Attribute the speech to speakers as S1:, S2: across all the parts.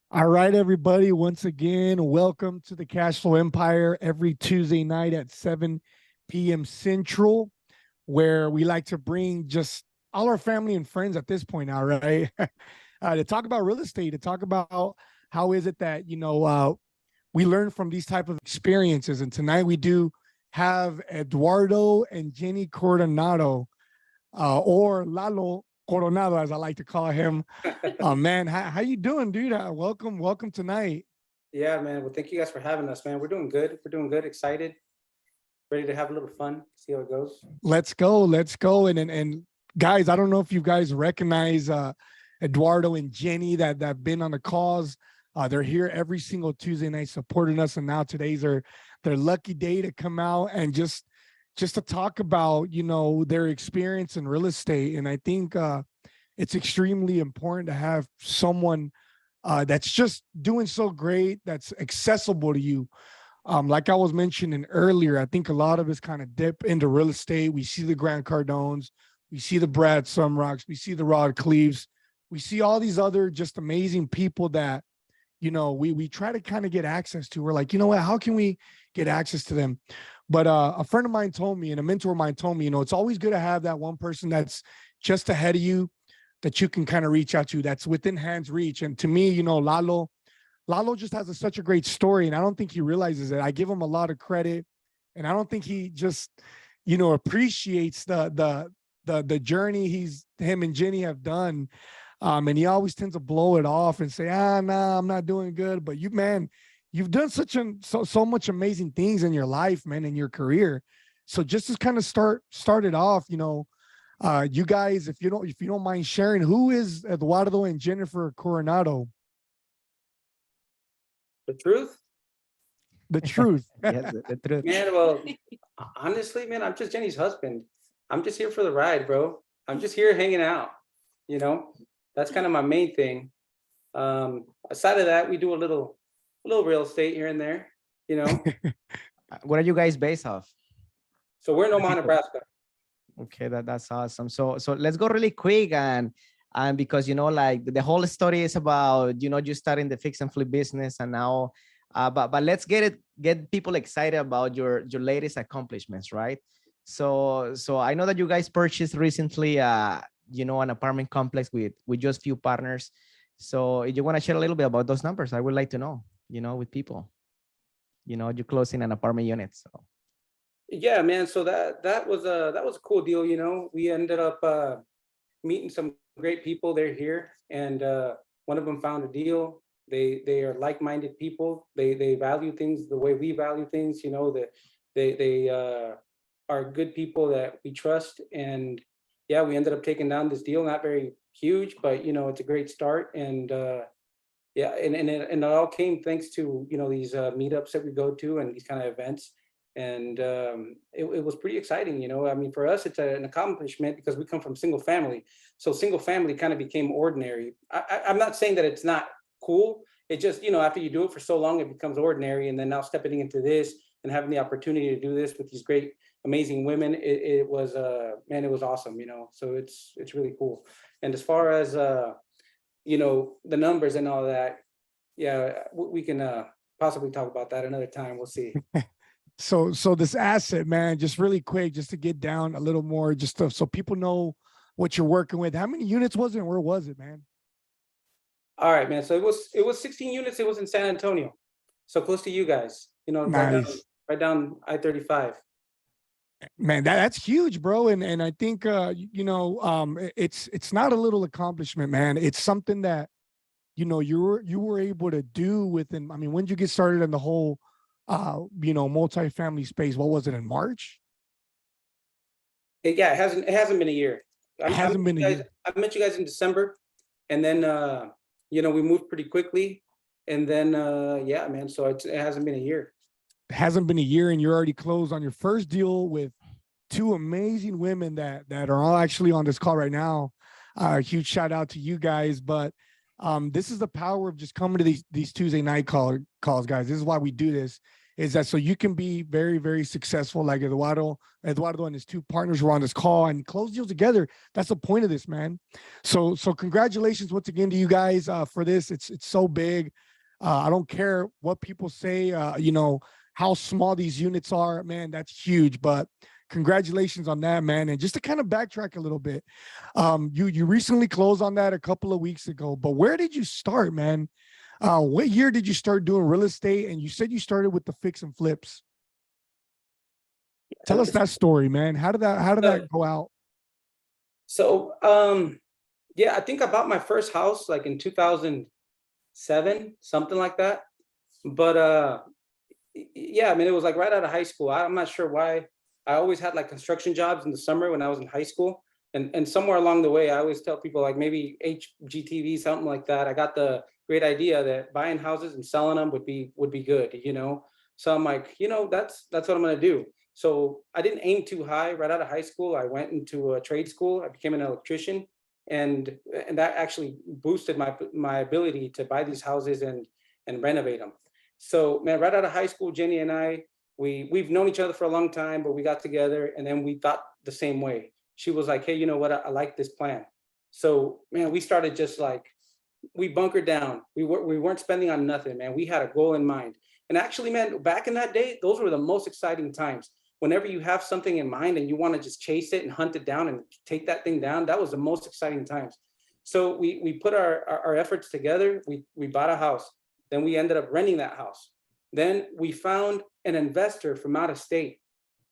S1: All right, everybody. Once again, welcome to the Cash Flow Empire every Tuesday night at 7 p.m. Central, where we like to bring just all our family and friends at this point now, right? To talk about real estate, to talk about how is it that, we learn from these type of experiences. And tonight we do have Eduardo and Jenny Coronado, or Lalo Coronado, as I like to call him. Man, how you doing, dude? Welcome tonight.
S2: Yeah, man. Well, thank you guys for having us, man. We're doing good. We're doing good. Excited, ready to have a little fun. See how it goes.
S1: Let's go. And guys, I don't know if you guys recognize Eduardo and Jenny that have been on the calls. They're here every single Tuesday night supporting us, and now today's their lucky day to come out and just to talk about their experience in real estate. And I think it's extremely important to have someone that's just doing so great, that's accessible to you. Like I was mentioning earlier, I think a lot of us kind of dip into real estate. We see the Grant Cardones, we see the Brad Sumrocks, we see the Rod Cleaves, we see all these other just amazing people that we try to kind of get access to. We're like, you know what, how can we get access to them? But a friend of mine told me, and a mentor of mine told me, it's always good to have that one person that's just ahead of you that you can kind of reach out to, that's within hand's reach. And to me, Lalo just has such a great story, and I don't think he realizes it. I give him a lot of credit, and I don't think he just, appreciates the journey him and Jenny have done. And he always tends to blow it off and say, nah, I'm not doing good. But you've done so much amazing things in your life, man, in your career. So just to kind of start it off, you guys, if you don't mind sharing, who is Eduardo and Jennifer Coronado?
S2: The truth,
S1: The truth.
S3: Yes, the truth.
S2: man. Well, honestly, man, I'm just Jenny's husband. I'm just here for the ride, bro. I'm just here hanging out. You know, that's kind of my main thing. Aside of that, we do a little real estate here and there. You know,
S3: What are you guys based off?
S2: so we're in
S3: The
S2: Omaha,
S3: people.
S2: Nebraska.
S3: Okay, that's awesome. So let's go really quick and because like the whole story is about you starting the fix and flip business and now but let's get people excited about your latest accomplishments, right? So I know that you guys purchased recently an apartment complex with just few partners. So if you want to share a little bit about those numbers, I would like to know, with people, you're closing an apartment unit. So
S2: Yeah, man. So that was a cool deal. We ended up meeting some great people. They're here, and one of them found a deal. They are like-minded people. They value things the way we value things. That they are good people that we trust. And yeah, we ended up taking down this deal. Not very huge, but it's a great start. And yeah, and it all came thanks to these meetups that we go to and these kind of events. And it was pretty exciting. I mean, for us it's an accomplishment because we come from single family, so single family kind of became ordinary. I'm not saying that it's not cool. It just, after you do it for so long it becomes ordinary, and then now stepping into this and having the opportunity to do this with these great amazing women, it was man, it was awesome. So it's really cool. And as far as the numbers and all that, yeah, we can possibly talk about that another time. We'll see.
S1: So this asset, man, just really quick, just to get down a little more, so people know what you're working with. How many units was it and where was it, man?
S2: All right, man. So it was 16 units. It was in San Antonio, so close to you guys.
S1: Nice.
S2: Right down I-35.
S1: Man, that's huge, bro. And I think it's not a little accomplishment, man. It's something that you were able to do within. I mean, when did you get started in the whole multifamily space? What was it, in March?
S2: Yeah, it hasn't been a year.
S1: It hasn't been a year.
S2: I met you guys in December, and then we moved pretty quickly, and then yeah, man. So it hasn't been a year.
S1: It hasn't been a year, and you're already closed on your first deal with two amazing women that are all actually on this call right now. Huge shout out to you guys. But this is the power of just coming to these Tuesday night calls, guys. This is why we do this. is that so you can be very, very successful like Eduardo and his two partners were on this call and close deals together. That's the point of this, man. So congratulations once again to you guys for this. It's so big. I don't care what people say, how small these units are, man, that's huge. But congratulations on that, man. And just to kind of backtrack a little bit, you recently closed on that a couple of weeks ago, but where did you start, man? What year did you start doing real estate? And you said you started with the fix and flips. Tell us that story, man. How did that go out?
S2: So, yeah, I think I bought my first house like in 2007, something like that. But yeah, I mean, it was like right out of high school. I'm not sure why. I always had like construction jobs in the summer when I was in high school. And somewhere along the way, I always tell people like maybe HGTV, something like that. I got the great idea that buying houses and selling them would be good, you know? So I'm like, that's what I'm gonna do. So I didn't aim too high right out of high school. I went into a trade school. I became an electrician, and that actually boosted my ability to buy these houses and renovate them. So man, right out of high school, Jenny and I, we've known each other for a long time, but we got together and then we thought the same way. She was like, hey, you know what? I like this plan. So man, we started just like, we bunkered down. We weren't spending on nothing, man. We had a goal in mind. And actually, man, back in that day, those were the most exciting times. Whenever you have something in mind and you want to just chase it and hunt it down and take that thing down, that was the most exciting times. So we put our efforts together. We bought a house. Then we ended up renting that house. Then we found an investor from out of state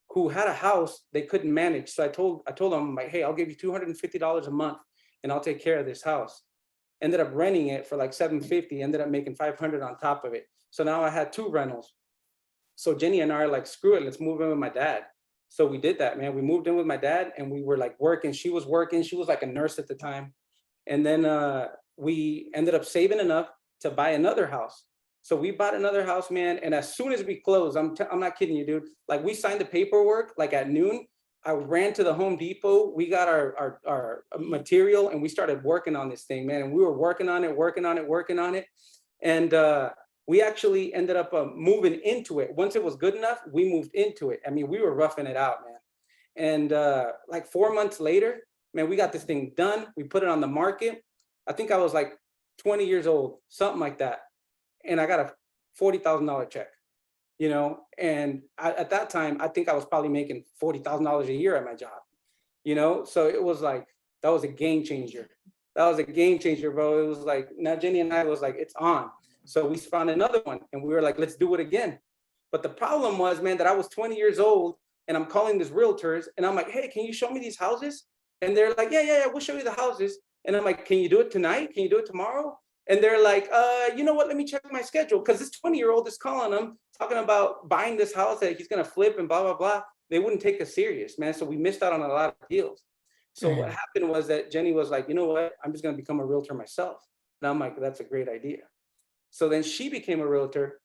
S2: who had a house they couldn't manage. So I told them, I'm like, hey, I'll give you $250 a month and I'll take care of this house. Ended up renting it for like $750, ended up making $500 on top of it. So now I had 2 rentals. So Jenny and I are like, screw it, let's move in with my dad. So we did that, man. We moved in with my dad and we were like working. She was working. She was like a nurse at the time. And then we ended up saving enough to buy another house. So we bought another house, man. And as soon as we closed, I'm not kidding you, dude. Like we signed the paperwork like at noon. I ran to the Home Depot. We got our material and we started working on this thing, man. And we were working on it. And we actually ended up moving into it. Once it was good enough, we moved into it. I mean, we were roughing it out, man. And like 4 months later, man, we got this thing done. We put it on the market. I think I was like 20 years old, something like that. And I got a $40,000 check, and at that time, I think I was probably making $40,000 a year at my job, so it was like, that was a game changer. That was a game changer, bro. It was like, now Jenny and I was like, it's on. So we found another one and we were like, let's do it again. But the problem was, man, that I was 20 years old and I'm calling these realtors and I'm like, hey, can you show me these houses? And they're like, yeah, we'll show you the houses. And I'm like, can you do it tonight? Can you do it tomorrow? And they're like, you know what? Let me check my schedule. Because this 20-year-old is calling them, talking about buying this house that he's going to flip and blah, blah, blah. They wouldn't take us serious, man. So we missed out on a lot of deals. So what happened was that Jenny was like, you know what? I'm just going to become a realtor myself. And I'm like, that's a great idea. So then she became a realtor.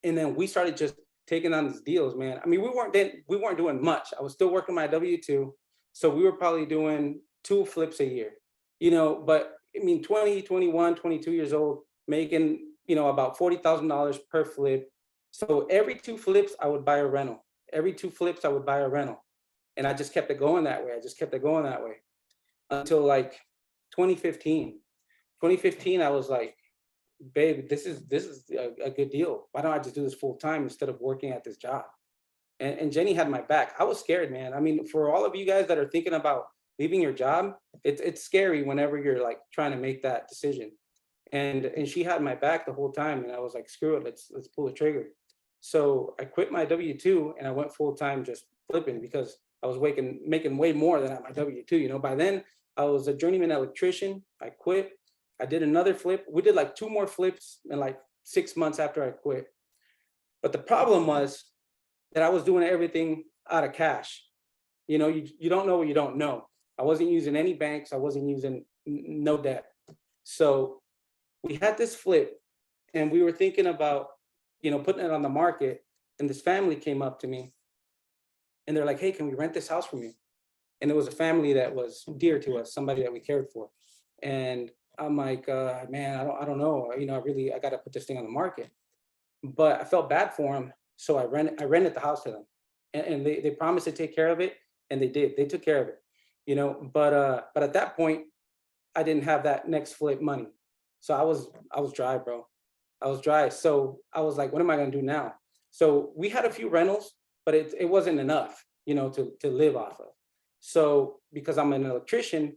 S2: And then we started just taking on these deals, man. I mean, we weren't doing much. I was still working my W-2. So we were probably doing 2 flips a year, but I mean, 20, 21, 22 years old, making, about $40,000 per flip. So every 2 flips, I would buy a rental. Every 2 flips, I would buy a rental. And I just kept it going that way. Until like 2015. 2015, I was like, babe, this is a good deal. Why don't I just do this full time instead of working at this job? And Jenny had my back. I was scared, man. I mean, for all of you guys that are thinking about leaving your job, it's scary whenever you're like trying to make that decision. And she had my back the whole time. And I was like, screw it, let's pull the trigger. So I quit my W-2 and I went full time just flipping because I was making way more than at my W-2. By then I was a journeyman electrician. I quit. I did another flip. We did like 2 more flips in like 6 months after I quit. But the problem was that I was doing everything out of cash. You don't know what you don't know. I wasn't using any banks. I wasn't using no debt. So we had this flip and we were thinking about, putting it on the market. And this family came up to me and they're like, hey, can we rent this house from you? And it was a family that was dear to us, somebody that we cared for. And I'm like, man, I don't know. I got to put this thing on the market. But I felt bad for them So I rented the house to them, and they promised to take care of it, and they did. They took care of it, you know. But at that point, I didn't have that next flip money, so I was dry, bro. I was dry. So I was like, what am I gonna do now? So we had a few rentals, but it wasn't enough, you know, to live off of. So because I'm an electrician,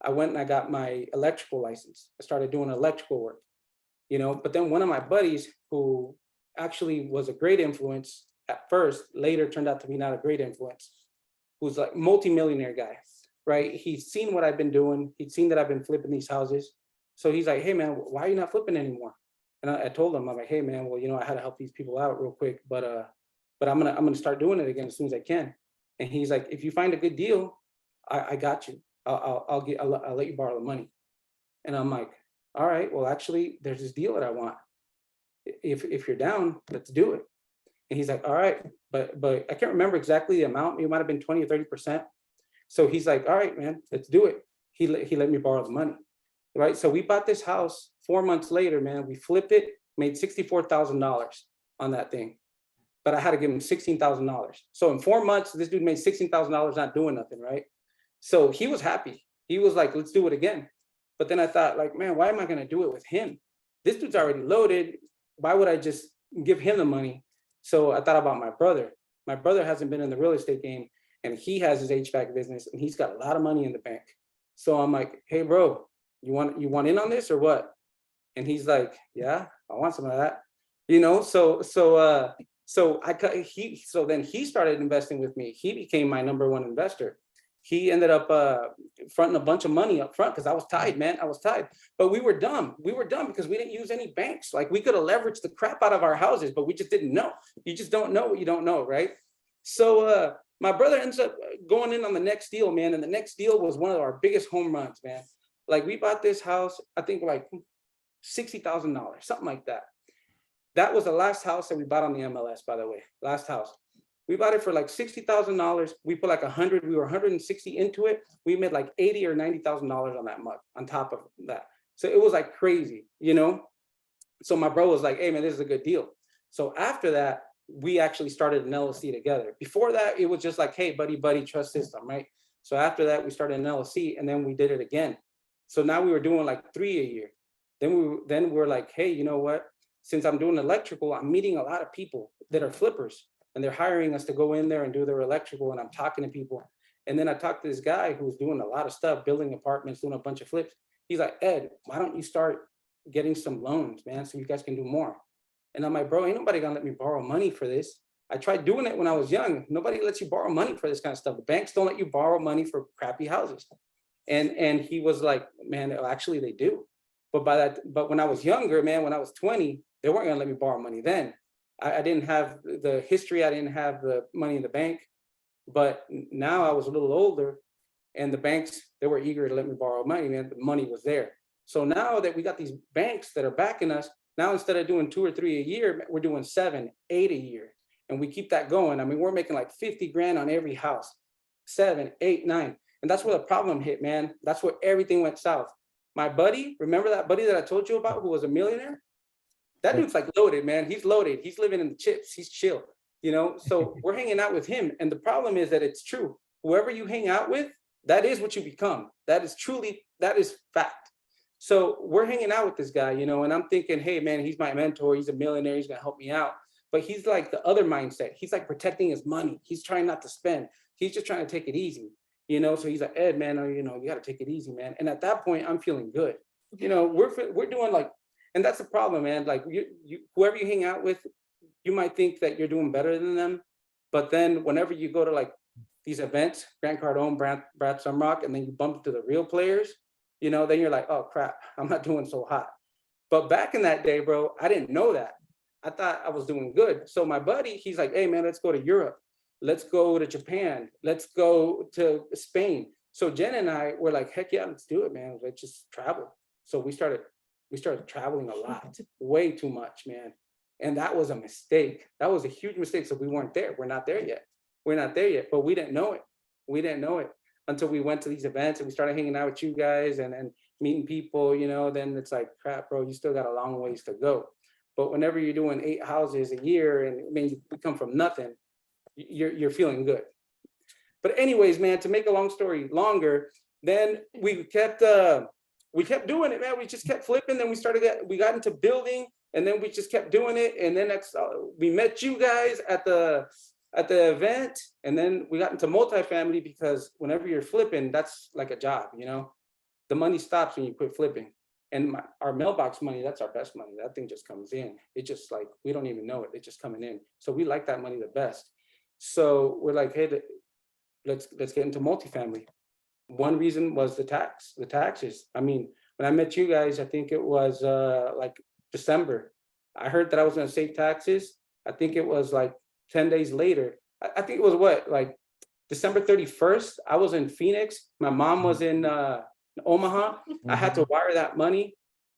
S2: I went and I got my electrical license. I started doing electrical work, you know. But then one of my buddies, who actually was a great influence at first, later turned out to be not a great influence, who's like multi-millionaire guy, right? He's seen what I've been doing. He'd seen that I've been flipping these houses. So he's like, hey man, why are you not flipping anymore? And I told him, I'm like, hey man, well, you know, I had to help these people out real quick, but I'm gonna start doing it again as soon as I can. And he's like, if you find a good deal, I got you. I'll let you borrow the money. And I'm like, all right, well, actually, there's this deal that I want. If you're down, let's do it. And he's like, all right, but I can't remember exactly the amount. It might have been 20 or 30%. So he's like, all right, man, let's do it. He let me borrow the money, right? So we bought this house 4 months later, man. We flipped it, made $64,000 on that thing. But I had to give him $16,000. So in 4 months, this dude made $16,000 not doing nothing, right? So he was happy. He was like, let's do it again. But then I thought, like, man, why am I going to do it with him? This dude's already loaded. Why would I just give him the money? So I thought about my brother. My brother hasn't been in the real estate game, and he has his HVAC business, and he's got a lot of money in the bank. So I'm like, hey, bro, you want in on this or what? And he's like, yeah, I want some of that, you know. So then he started investing with me. He became my #1 investor. He ended up fronting a bunch of money up front because I was tied, man. I was tied. But we were dumb. We were dumb because we didn't use any banks. Like, we could have leveraged the crap out of our houses, but we just didn't know. You just don't know what you don't know, right? So my brother ends up going in on the next deal, man. And the next deal was one of our biggest home runs, man. Like, we bought this house, I think like $60,000, something like that. That was the last house that we bought on the MLS, by the way. Last house. We bought it for like $60,000. We put like 100. We were 160 into it. We made like $80,000 or $90,000 on that mug on top of that. So it was like crazy, you know. So my bro was like, "Hey man, this is a good deal." So after that, we actually started an LLC together. Before that, it was just like, "Hey, buddy, trust system," right? So after that, we started an LLC, and then we did it again. So now we were doing like 3 a year. Then we're like, "Hey, you know what? Since I'm doing electrical, I'm meeting a lot of people that are flippers. And they're hiring us to go in there and do their electrical, and I'm talking to people." And then I talked to this guy who's doing a lot of stuff, building apartments, doing a bunch of flips. He's like, "Ed, why don't you start getting some loans, man, so you guys can do more?" And I'm like, "Bro, ain't nobody gonna let me borrow money for this. I tried doing it when I was young. Nobody lets you borrow money for this kind of stuff. The banks don't let you borrow money for crappy houses." And he was like, "Man, actually they do. But when I was younger, man, when I was 20, they weren't gonna let me borrow money then. I didn't have the history. I didn't have the money in the bank. But now I was a little older, and the banks, they were eager to let me borrow money, man. The money was there. So now that we got these banks that are backing us, now instead of doing 2 or 3 a year, we're doing 7, 8 a year. And we keep that going. I mean, we're making like 50 grand on every house, 7, 8, 9. And that's where the problem hit, man. That's where everything went south. My buddy, remember that buddy that I told you about who was a millionaire? That dude's like loaded, man. He's loaded. He's living in the chips. He's chill, you know? So we're hanging out with him. And the problem is that it's true. Whoever you hang out with, that is what you become. That is fact. So we're hanging out with this guy, you know, and I'm thinking, hey, man, he's my mentor. He's a millionaire. He's going to help me out. But he's like the other mindset. He's like protecting his money. He's trying not to spend. He's just trying to take it easy, you know? So he's like, "Ed, man, you know, you got to take it easy, man." And at that point, I'm feeling good. You know, we're doing like, and that's the problem, man. Like, whoever you hang out with, you might think that you're doing better than them. But then whenever you go to like these events, Grant Cardone, Brad Sumrock, and then you bump into the real players, you know, then you're like, "Oh crap, I'm not doing so hot." But back in that day, bro, I didn't know that. I thought I was doing good. So my buddy, he's like, "Hey man, let's go to Europe. Let's go to Japan. Let's go to Spain." So Jen and I were like, "Heck yeah, let's do it, man. Let's just travel." So we started traveling a lot, way too much, man. And that was a mistake. That was a huge mistake. So we weren't there. We're not there yet. We're not there yet, but we didn't know it. We didn't know it until we went to these events and we started hanging out with you guys and meeting people, you know. Then it's like, crap, bro, you still got a long ways to go. But whenever you're doing 8 houses a year, and I mean, you come from nothing, you're feeling good. But anyways, man, to make a long story longer, then we kept doing it, man. We just kept flipping. Then we got into building, and then we just kept doing it. And then we met you guys at the event, and then we got into multifamily, because whenever you're flipping, that's like a job, you know. The money stops when you quit flipping. And our mailbox money, that's our best money. That thing just comes in. It just like, we don't even know it. It's just coming in. So we like that money the best. So we're like, hey, let's get into multifamily. One reason was the taxes. I mean, when I met you guys, I think it was like December. I heard that I was going to save taxes. I think it was like 10 days later. I think it was like December 31st. I was in Phoenix. My mom was in Omaha. I had to wire that money.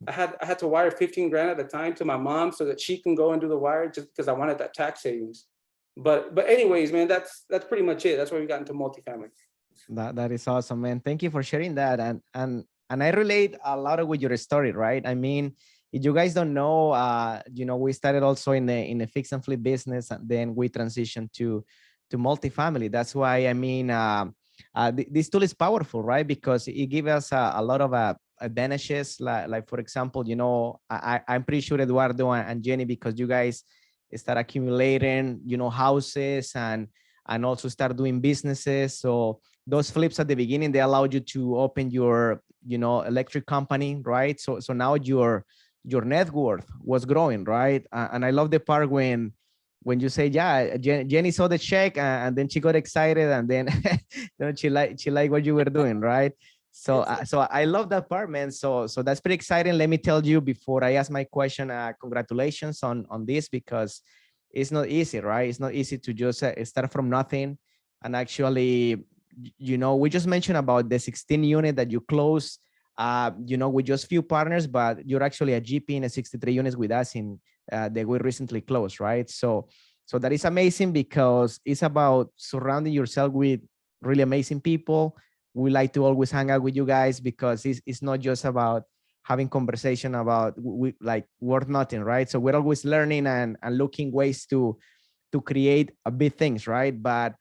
S2: I had to wire 15 grand at a time to my mom so that she can go and do the wire, just because I wanted that tax savings. But anyways, man, that's pretty much it. That's why we got into multifamily.
S3: That is awesome, man. Thank you for sharing that. And I relate a lot with your story, right? I mean, if you guys don't know, we started also in the fix and flip business, and then we transitioned to multifamily. That's why, I mean, this tool is powerful, right? Because it gives us a lot of advantages. Like for example, I'm pretty sure Eduardo and Jenny, because you guys start accumulating, houses and also start doing businesses. So those flips at the beginning, they allowed you to open your, electric company, right? So now your net worth was growing, right? And I love the part when you say, yeah, Jenny saw the check and then she got excited, and then she liked what you were doing, right? So I love that part, man. So that's pretty exciting. Let me tell you before I ask my question, congratulations on this, because it's not easy, right? It's not easy to just start from nothing. And actually, we just mentioned about the 16 unit that you closed, with just few partners, but you're actually a GP in a 63 units with us in that we recently closed, right? So that is amazing, because it's about surrounding yourself with really amazing people. We like to always hang out with you guys, because it's not just about having conversation about like worth nothing, right? So we're always learning and looking ways to create big things, right? But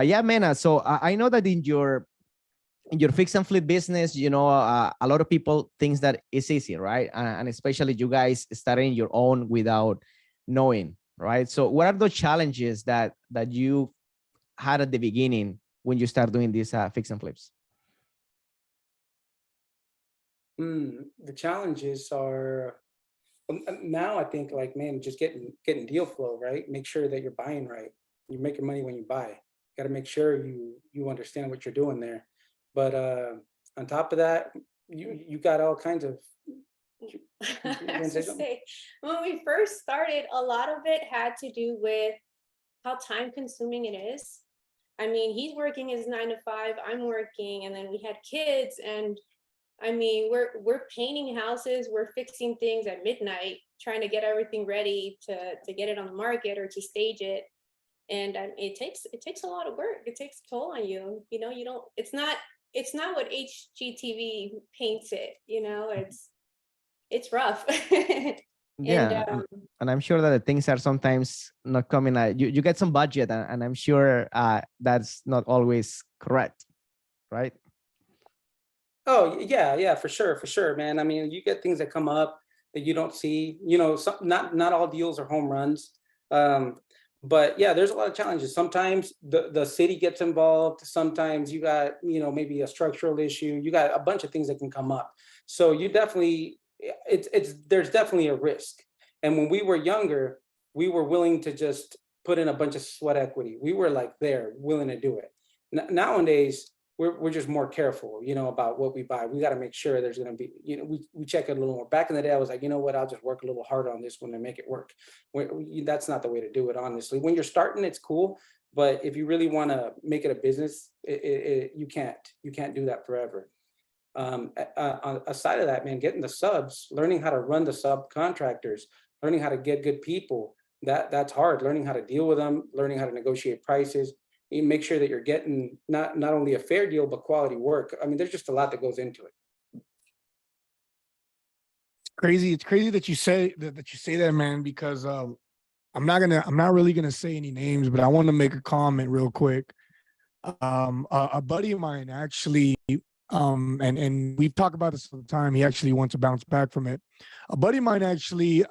S3: yeah, man. So I know that in your fix and flip business, a lot of people think that it's easy, right? And especially you guys starting your own without knowing, right? So what are the challenges that you had at the beginning when you start doing these fix and flips?
S2: The challenges are now, I think, like, man, just getting deal flow, right? Make sure that you're buying right. You make your money when you buy. Got to make sure you understand what you're doing there. But on top of that, you got all kinds of.
S4: I was just say, when we first started, a lot of it had to do with how time consuming it is. I mean, he's working his 9 to 5, I'm working, and then we had kids, and I mean, we're painting houses, we're fixing things at midnight, trying to get everything ready to get it on the market or to stage it. And it takes a lot of work. It takes a toll on you. You don't. It's not what HGTV paints it. It's rough.
S3: Yeah, and I'm sure that the things are sometimes not coming. You get some budget, and I'm sure that's not always correct, right?
S2: Oh yeah, for sure, man. I mean, you get things that come up that you don't see. Not all deals are home runs. But yeah, there's a lot of challenges. Sometimes the city gets involved. Sometimes you got, maybe a structural issue. You got a bunch of things that can come up. So you definitely, there's definitely a risk. And when we were younger, we were willing to just put in a bunch of sweat equity. We were like willing to do it. Nowadays, we're just more careful, about what we buy. We got to make sure there's going to be, we check it a little more. Back in the day, I was like, you know what, I'll just work a little harder on this one and make it work. That's not the way to do it, honestly. When you're starting, it's cool. But if you really want to make it a business, you can't do that forever. Aside of that, man, getting the subs, learning how to run the subcontractors, learning how to get good people, that's hard. Learning how to deal with them, learning how to negotiate prices. You make sure that you're getting not only a fair deal, but quality work. I mean, there's just a lot that goes into it.
S1: crazy. It's crazy that you say that, man, because I'm not really gonna say any names, but I want to make a comment real quick. A buddy of mine actually, and we've talked about this all the time. He actually wants to bounce back from it. A buddy of mine actually,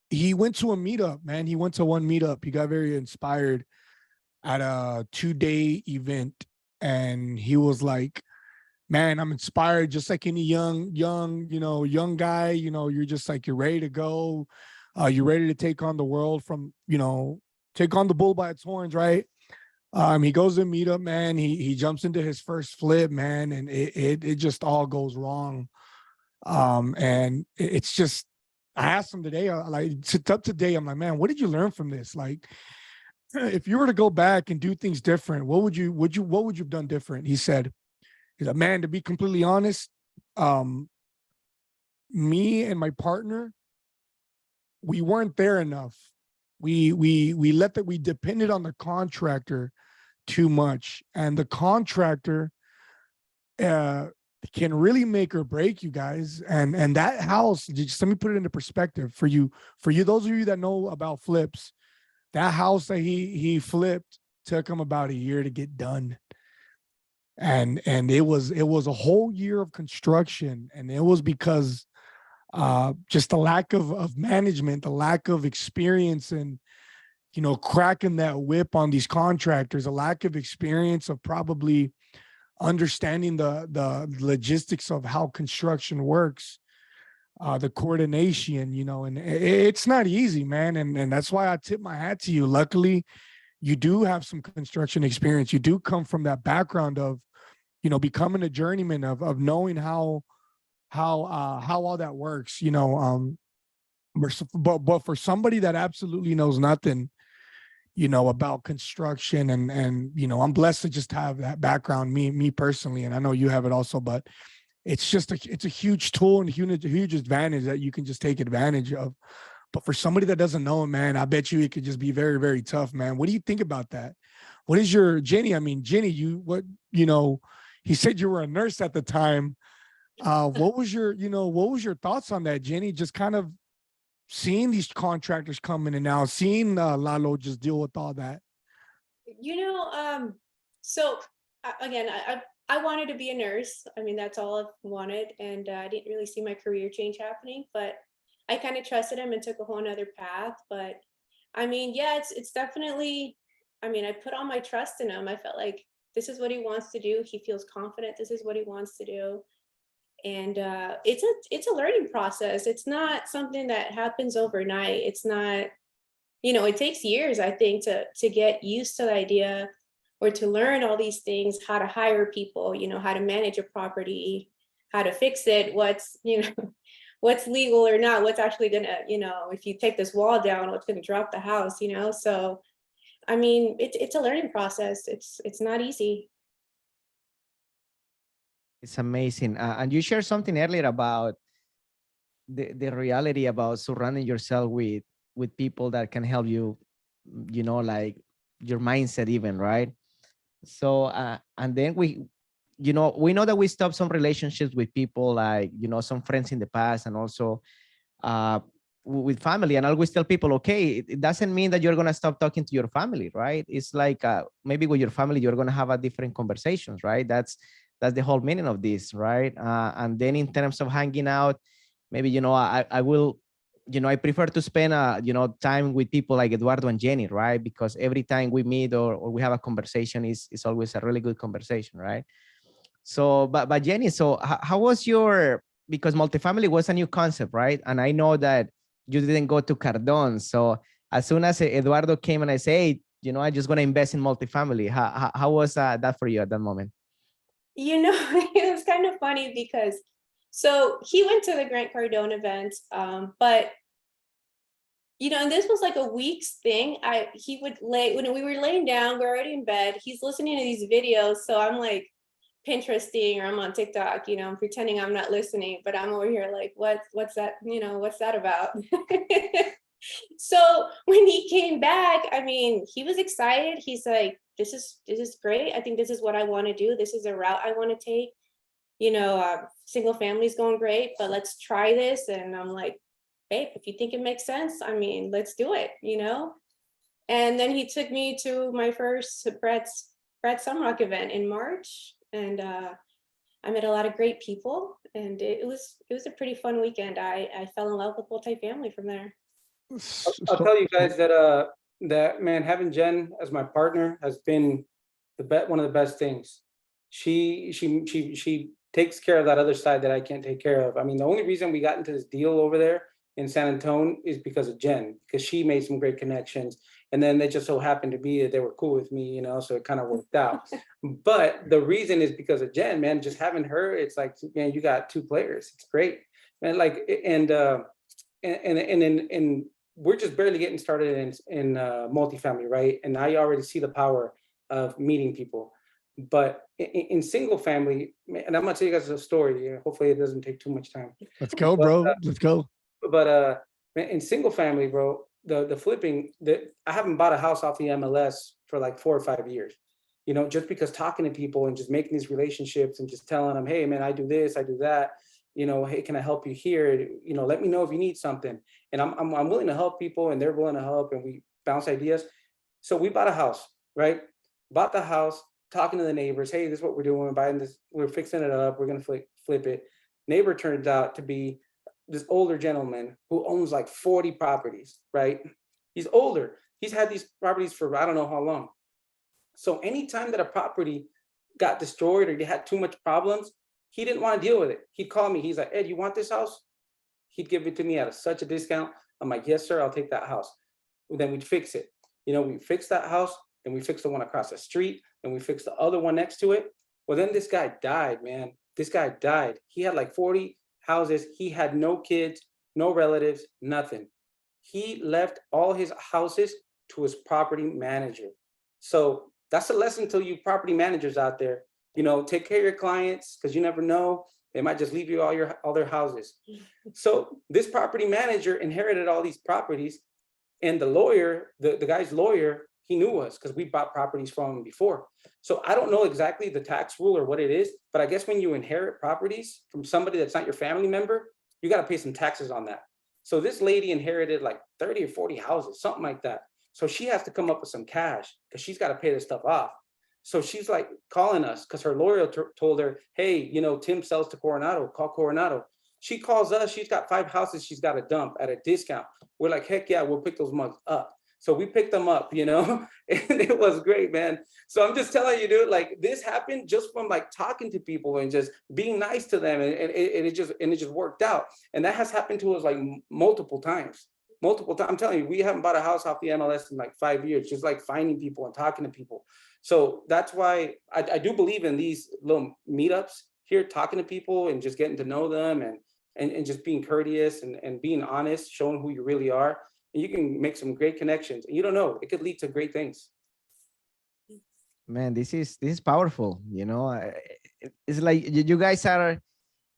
S1: he went to a meetup, man. He went to one meetup. He got very inspired at a 2-day event, and he was like, man, I'm inspired just like any young guy, you're just like, you're ready to go. You're ready to take on the world take on the bull by its horns, right? He goes to meet up, man. He jumps into his first flip, man, and it just all goes wrong. And it's just, I asked him today, up today, I'm like, man, what did you learn from this? Like, if you were to go back and do things different, what would you have done different? He's like, man, to be completely honest, me and my partner, we weren't there enough. We depended on the contractor too much, and the contractor can really make or break you guys. And that house, just let me put it into perspective for you, those of you that know about flips. That house that he flipped took him about a year to get done. And it was a whole year of construction, and it was because just the lack of management, the lack of experience, and cracking that whip on these contractors, a lack of experience of probably understanding the logistics of how construction works, the coordination, and it's not easy, man. And that's why I tip my hat to you. Luckily, you do have some construction experience. You do come from that background of, becoming a journeyman, of knowing how all that works, but for somebody that absolutely knows nothing, about construction, and I'm blessed to just have that background, me personally, and I know you have it also, but it's just it's a huge tool and a huge advantage that you can just take advantage of. But for somebody that doesn't know it, man, I bet you it could just be very, very tough, man. What do you think about that? What is your Jenny? I mean, Jenny, he said you were a nurse at the time. What was your thoughts on that, Jenny? Just kind of seeing these contractors come in and now, seeing Lalo just deal with all that.
S4: So again, I wanted to be a nurse. I mean, that's all I've wanted, and I didn't really see my career change happening, but I kind of trusted him and took a whole nother path. But I mean, yeah, it's definitely, I mean, I put all my trust in him. I felt like this is what he wants to do. He feels confident this is what he wants to do. And it's a learning process. It's not something that happens overnight. It's not, it takes years, I think, to get used to the idea, or to learn all these things, how to hire people, how to manage a property, how to fix it, what's what's legal or not, what's actually gonna, if you take this wall down, what's gonna drop the house, so I mean, it's a learning process. It's not easy.
S3: It's amazing. And you shared something earlier about the reality about surrounding yourself with people that can help you, like your mindset even, right? So, and then we know that we stopped some relationships with people, like, some friends in the past, and also with family. And I always tell people, okay, it doesn't mean that you're going to stop talking to your family, right? It's like maybe with your family, you're going to have a different conversations, right? That's the whole meaning of this, right? And then in terms of hanging out, maybe, I will, I prefer to spend, time with people like Eduardo and Jenny, right? Because every time we meet or we have a conversation, is always a really good conversation, right? So, but Jenny, so how was because multifamily was a new concept, right? And I know that you didn't go to Cardone. So as soon as Eduardo came and I say, hey, I just going to invest in multifamily, how was that for you at that moment?
S4: It was kind of funny because, so he went to the Grant Cardone event, but and this was like a week's thing. He would when we were laying down, we're already in bed, he's listening to these videos. So I'm like Pinteresting, or I'm on TikTok, I'm pretending I'm not listening, but I'm over here like, what's that, what's that about? So when he came back, I mean, he was excited. He's like, this is great. I think this is what I want to do. This is a route I want to take. single family's going great, but let's try this. And I'm like, babe, if you think it makes sense, I mean, let's do it, And then he took me to my first Brad Sumrock event in March, and I met a lot of great people, and it was a pretty fun weekend. I fell in love with multifamily from there.
S2: I'll tell you guys that that man, having Jen as my partner has been one of the best things. She takes care of that other side that I can't take care of. I mean, the only reason we got into this deal over there in San Antonio is because of Jen, because she made some great connections. And then they just so happened to be that they were cool with me, so it kind of worked out. But the reason is because of Jen, man. Just having her, it's like, man, you got two players. It's great, man. Like, and we're just barely getting started in multifamily, right? And I already see the power of meeting people. But in single family, and I'm gonna tell you guys a story. Hopefully, it doesn't take too much time.
S1: Let's go, bro. Let's go.
S2: But in single family, bro, the flipping, I haven't bought a house off the MLS for like 4 or 5 years. Just because talking to people and just making these relationships and just telling them, hey, man, I do this, I do that. Hey, can I help you here? Let me know if you need something. And I'm willing to help people, and they're willing to help, and we bounce ideas. So we bought a house, right? Bought the house, talking to the neighbors. Hey, this is what we're doing. We're buying this. We're fixing it up. We're gonna flip it. Neighbor turns out to be this older gentleman who owns like 40 properties, right? He's older. He's had these properties for I don't know how long. So anytime that a property got destroyed or you had too much problems, he didn't want to deal with it. He'd call me. He's like, Ed, you want this house? He'd give it to me at such a discount. I'm like, yes, sir, I'll take that house. Then we'd fix it. We fixed that house, and we fixed the one across the street, and we fixed the other one next to it. Well, then this guy died, man. This guy died. He had like 40 houses. He had no kids, no relatives, nothing. He left all his houses to his property manager. So that's a lesson to you property managers out there. Take care of your clients, because you never know. They might just leave you all their houses. So this property manager inherited all these properties, and the lawyer, the guy's lawyer, he knew us because we bought properties from him before. So I don't know exactly the tax rule or what it is, but I guess when you inherit properties from somebody that's not your family member, you got to pay some taxes on that. So this lady inherited like 30 or 40 houses, something like that. So she has to come up with some cash because she's got to pay this stuff off. So she's like calling us because her lawyer told her, hey, Tim sells to Coronado, call Coronado. She calls us, she's got 5 houses she's got to dump at a discount. We're like, heck yeah, we'll pick those mugs up. So we picked them up, and it was great, man. So I'm just telling you, dude, like this happened just from like talking to people and just being nice to them, and it just worked out. And that has happened to us like multiple times. I'm telling you, we haven't bought a house off the MLS in like 5 years, just like finding people and talking to people. So that's why I do believe in these little meetups here, talking to people and just getting to know them and just being courteous and being honest, showing who you really are. And you can make some great connections. And you don't know, it could lead to great things.
S3: Man, this is powerful. It's like you guys are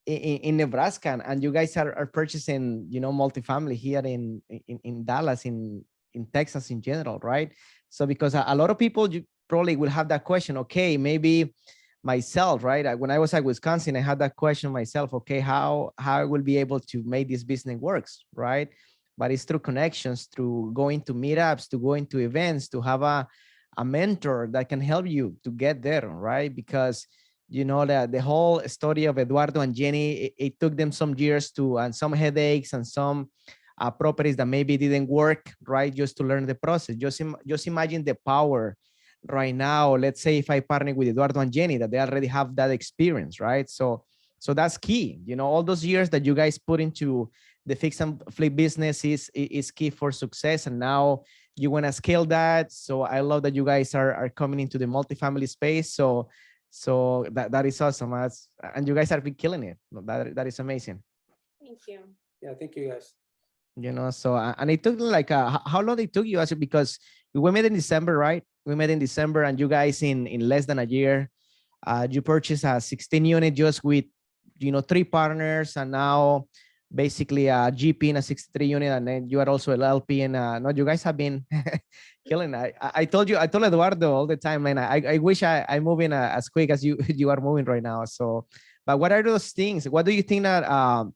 S3: in Nebraska, and you guys are purchasing, multifamily here in Dallas, in Texas in general, right? So because a lot of people, you probably will have that question. Okay, maybe myself, right? When I was at Wisconsin, I had that question myself. Okay, how I will be able to make this business works, right? But it's through connections, through going to meetups, to going to events, to have a mentor that can help you to get there, right? Because the whole story of Eduardo and Jenny, it took them some years and some headaches and some properties that maybe didn't work, right? Just to learn the process. Just imagine the power right now. Let's say if I partner with Eduardo and Jenny, that they already have that experience, right? So that's key. All those years that you guys put into the fix and flip business is key for success. And now you want to scale that. So I love that you guys are coming into the multifamily space. So that is awesome. And you guys have been killing it. That is amazing.
S4: Thank you.
S2: Yeah, thank you guys.
S3: So, and it took like, how long it took you? Actually, because we met in December, right? We met in December, and you guys in less than a year, you purchased a 16 unit just with, 3 partners, and now basically a GP in a 63 unit, and then you are also an LP. And no, you guys have been killing. I told Eduardo all the time, man. I wish I move in as quick as you are moving right now. So But what are those things? What do you think that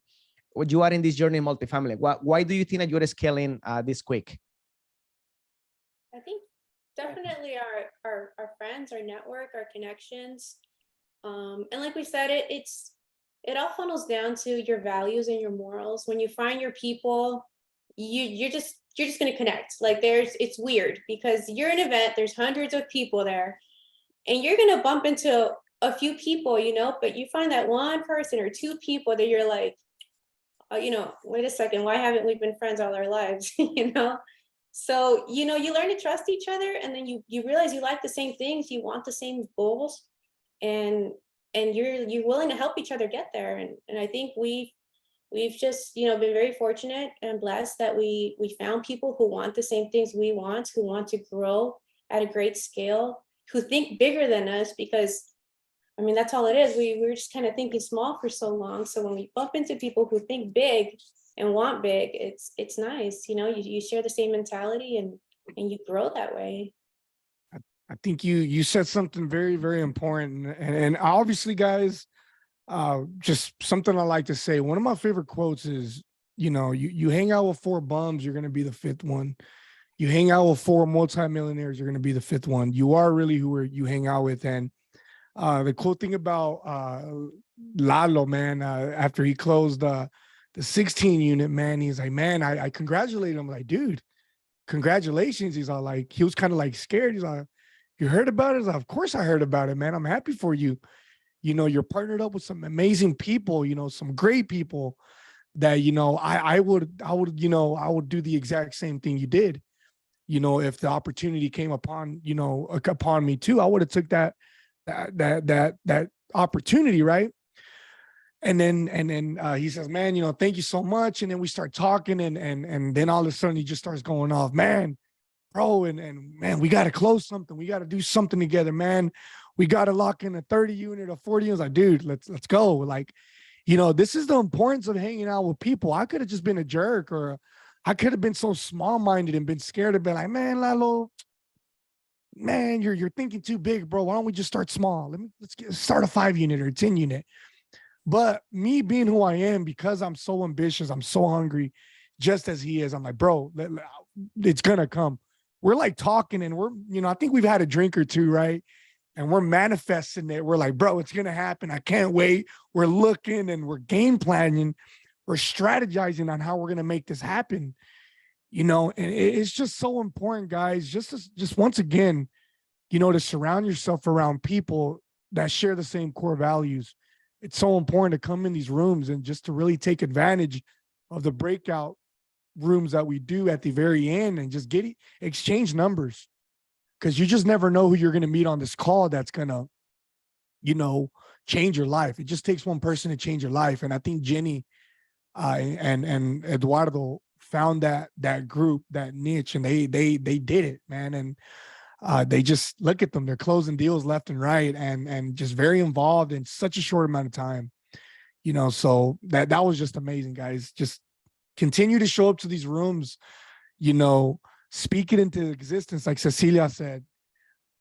S3: when you are in this journey in multifamily, why do you think that you're scaling this quick?
S4: I think definitely our friends, our network, our connections. And like we said, it all funnels down to your values and your morals. When you find your people, you're just going to connect. Like it's weird because you're an event, there's hundreds of people there, and you're going to bump into a few people, you know, but you find that one person or two people that you're like, you know, wait a second, why haven't we been friends all our lives? You know? So, you know, you learn to trust each other, and then you realize you like the same things, you want the same goals, and you're willing to help each other get there. And I think we've just, you know, been very fortunate and blessed that we found people who want the same things we want, who want to grow at a great scale, who think bigger than us, because I mean, that's all it is. We were just kind of thinking small for so long. So when we bump into people who think big and want big, it's nice. You know, you share the same mentality, and you grow that way.
S1: I think you said something very, very important. And obviously, guys, just something I like to say. One of my favorite quotes is, you know, you hang out with 4 bums, you're going to be the 5th one. You hang out with 4 multimillionaires, you're going to be the 5th one. You are really who you hang out with. And the cool thing about Lalo, man, after he closed the 16 unit, man, he's like, man, I congratulate him. Like, dude, congratulations. He's all like, he was kind of like scared. He's like, you heard about it? Like, of course I heard about it, man. I'm happy for you. You know, you're partnered up with some amazing people, you know, some great people that, you know, I would, you know, I would do the exact same thing you did. You know, if the opportunity came upon, you know, upon me too, I would have took that opportunity, right? And then he says, man, you know, thank you so much. And then we start talking, and then all of a sudden he just starts going off, man, bro, and man, we got to close something. We got to do something together, man. We got to lock in a 30 unit or 40 units. Like, dude, let's go. Like, you know, this is the importance of hanging out with people. I could have just been a jerk, or I could have been so small-minded and been scared to be like, man, Lalo, man, you're thinking too big, bro. Why don't we just start small? Let's start a 5 unit or 10 unit. But me being who I am, because I'm so ambitious, I'm so hungry, just as he is, I'm like, bro, it's gonna come. We're like talking, and we're, you know, I think we've had a drink or two, right? And we're manifesting it. We're like, bro, it's gonna happen. I can't wait. We're looking and we're game planning. We're strategizing on how we're gonna make this happen. You know, and it's just so important, guys. Just once again, you know, to surround yourself around people that share the same core values. It's so important to come in these rooms and just to really take advantage of the breakout rooms that we do at the very end, and just exchange numbers, because you just never know who you're going to meet on this call that's going to, you know, change your life. It just takes one person to change your life. And I think Jenny and Eduardo found that group, that niche, and they did it, man. And they just, look at them, they're closing deals left and right, and just very involved in such a short amount of time, you know. So that was just amazing, guys. Just continue to show up to these rooms, you know, speak it into existence, like Cecilia said,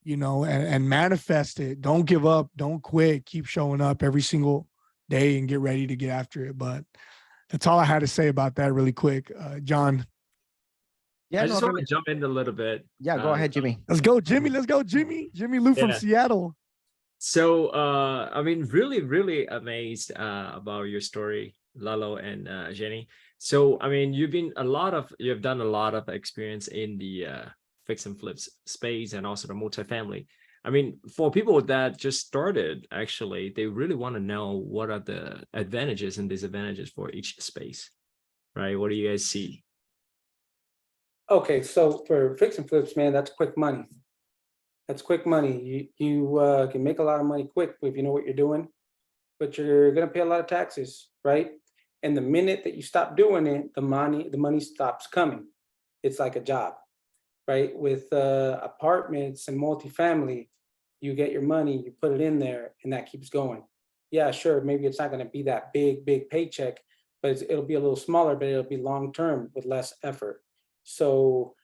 S1: you know, and manifest it. Don't give up, don't quit, keep showing up every single day and get ready to get after it. But that's all I had to say about that really quick. John.
S5: Yeah, I just want to jump in a little bit.
S3: Yeah, go ahead, Jimmy.
S1: Let's go, Jimmy. Let's go, Jimmy. Jimmy Lou from Seattle.
S5: So, I mean, really amazed about your story, Lalo and Jenny. So, I mean, you've done a lot of experience in the fix and flips space, and also the multifamily. I mean, for people that just started, actually, they really want to know what are the advantages and disadvantages for each space, right? What do you guys see?
S2: Okay, so for fix and flips, man, that's quick money. That's quick money. You can make a lot of money quick if you know what you're doing, but you're gonna pay a lot of taxes, right? And the minute that you stop doing it, the money stops coming. It's like a job, right? With apartments and multifamily, you get your money, you put it in there, and that keeps going. Yeah, sure, maybe it's not gonna be that big paycheck, but it'll be a little smaller, but it'll be long term with less effort. So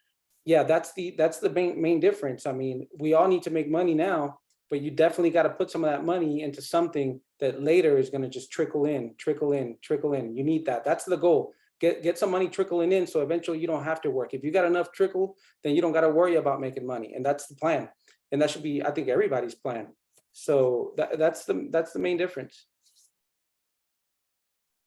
S2: yeah, that's the main difference. I mean, we all need to make money now. but you definitely got to put some of that money into something that later is going to just trickle in, trickle in, trickle in. You need that. That's the goal. Get some money trickling in, so eventually you don't have to work. If you got enough trickle, then you don't got to worry about making money, and that's the plan. And that should be, I think, everybody's plan. So that's the main difference.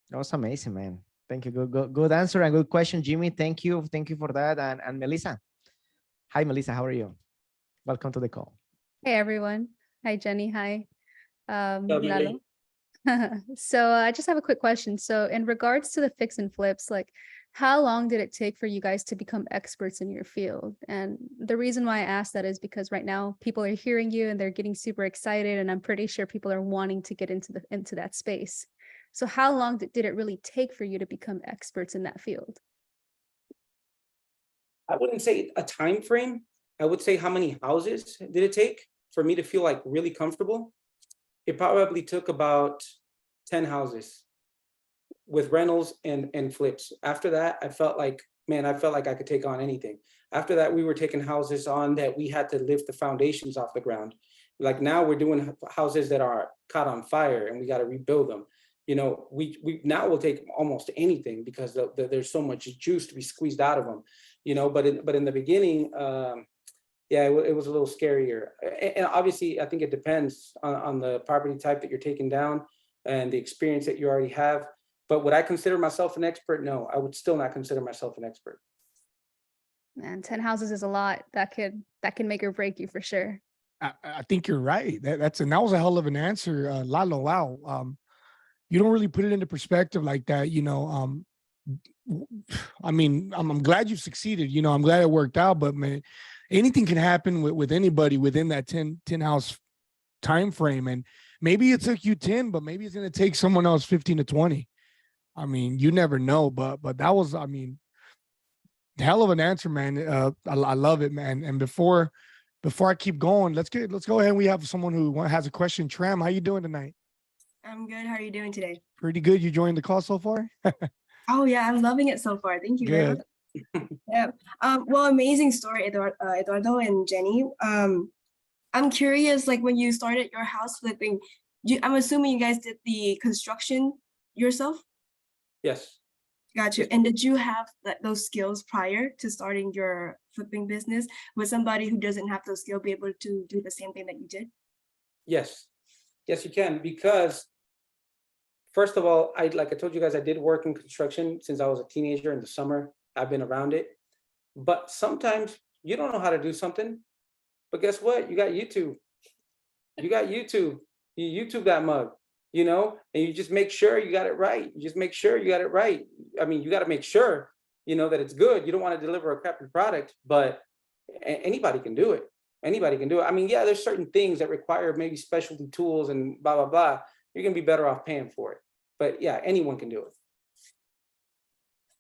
S3: That was amazing, man. Thank you. Good answer and good question, Jimmy. Thank you for that. And Melissa. Hi, Melissa. How are you? Welcome to the call.
S6: Hey everyone. Hi Jenny. Hi.
S2: Melly.
S6: Lalo. So I just have a quick question. So in regards to the fix and flips, like how long did it take for you guys to become experts in your field? And the reason why I asked that is because right now people are hearing you and they're getting super excited, and I'm pretty sure people are wanting to get into that space. So how long did it really take for you to become experts in that field?
S2: I wouldn't say a time frame. I would say how many houses did it take for me to feel like really comfortable? It probably took about 10 houses with rentals and flips. After that, I felt like, man, I felt like I could take on anything. After that, we were taking houses on that we had to lift the foundations off the ground. Like now we're doing houses that are caught on fire and we got to rebuild them. You know, we now will take almost anything because there's so much juice to be squeezed out of them, you know, but in the beginning, yeah, it was a little scarier. And obviously, I think it depends on the property type that you're taking down and the experience that you already have. But would I consider myself an expert? No, I would still not consider myself an expert.
S6: Man, 10 houses is a lot. That can make or break you for sure.
S1: I think you're right. That was a hell of an answer, Lalo. Wow. You don't really put it into perspective like that, you know. I mean, I'm glad you succeeded. You know, I'm glad it worked out, but man, anything can happen with anybody within that 10 house time frame. And maybe it took you 10, but maybe it's going to take someone else 15 to 20. I mean, you never know, but that was, I mean, hell of an answer, man. I love it, man. And before I keep going, let's go ahead. We have someone who has a question. Tram, how you doing tonight?
S7: I'm good. How are you doing today?
S1: Pretty good. You joined the call so far?
S7: Oh yeah, I'm loving it so far. Thank you very much. Yeah. Well, amazing story, Eduardo and Jenny. I'm curious, like when you started your house flipping, I'm assuming you guys did the construction yourself?
S2: Yes.
S7: Got you. And did you have those skills prior to starting your flipping business? Would somebody who doesn't have those skills be able to do the same thing that you did?
S2: Yes. Yes, you can, because first of all, like I told you guys, I did work in construction since I was a teenager in the summer. I've been around it. But sometimes you don't know how to do something. But guess what? You got YouTube. You got YouTube. You YouTube that mug, you know, and you just make sure you got it right. You just make sure you got it right. I mean, you got to make sure, you know, that it's good. You don't want to deliver a crappy product, but anybody can do it. Anybody can do it. I mean, yeah, there's certain things that require maybe specialty tools and blah, blah, blah. You're going to be better off paying for it. But yeah, anyone can do it.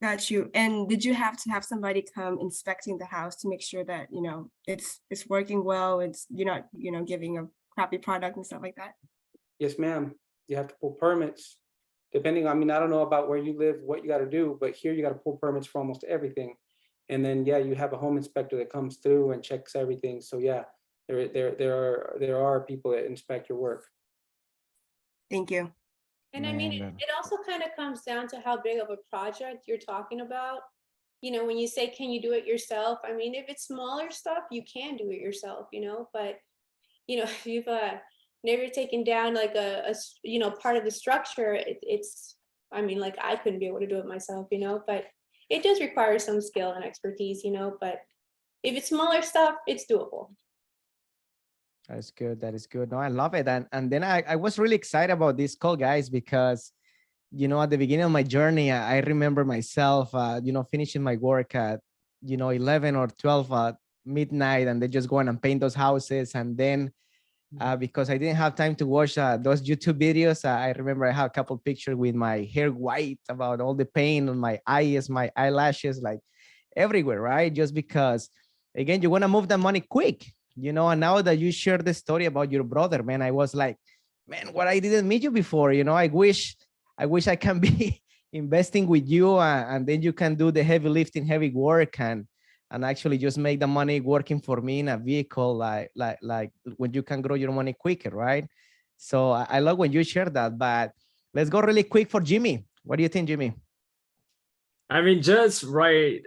S7: Got you. And did you have to have somebody come inspecting the house to make sure that, you know, it's working well, you're not, you know, giving a crappy product and stuff like that?
S2: Yes, ma'am. You have to pull permits. Depending, I mean, I don't know about where you live, what you got to do, but here you got to pull permits for almost everything. And then, yeah, you have a home inspector that comes through and checks everything. So yeah, there are people that inspect your work.
S7: Thank you.
S4: And I mean, it also kind of comes down to how big of a project you're talking about. You know, when you say, can you do it yourself? I mean, if it's smaller stuff, you can do it yourself, you know, but, you know, if you've never taken down like a you know, part of the structure, it's, I mean, like I couldn't be able to do it myself, you know, but it does require some skill and expertise, you know, but if it's smaller stuff, it's doable.
S3: That is good. That is good. No, I love it. And then I was really excited about this call, guys, because, you know, at the beginning of my journey, I remember myself, you know, finishing my work at, you know, 11 or 12 midnight, and they just go in and paint those houses. And then because I didn't have time to watch those YouTube videos, I remember I have a couple pictures with my hair white about all the paint on my eyes, my eyelashes, like everywhere, right? Just because, again, you want to move the money quick. You know, and now that you shared the story about your brother, man, I was like, man, what, I didn't meet you before. You know, I wish I can be investing with you, and then you can do the heavy lifting, heavy work, and and actually just make the money working for me in a vehicle, like when you can grow your money quicker, right? So I love when you share that. But let's go really quick for Jimmy. What do you think, Jimmy?
S5: I mean, just right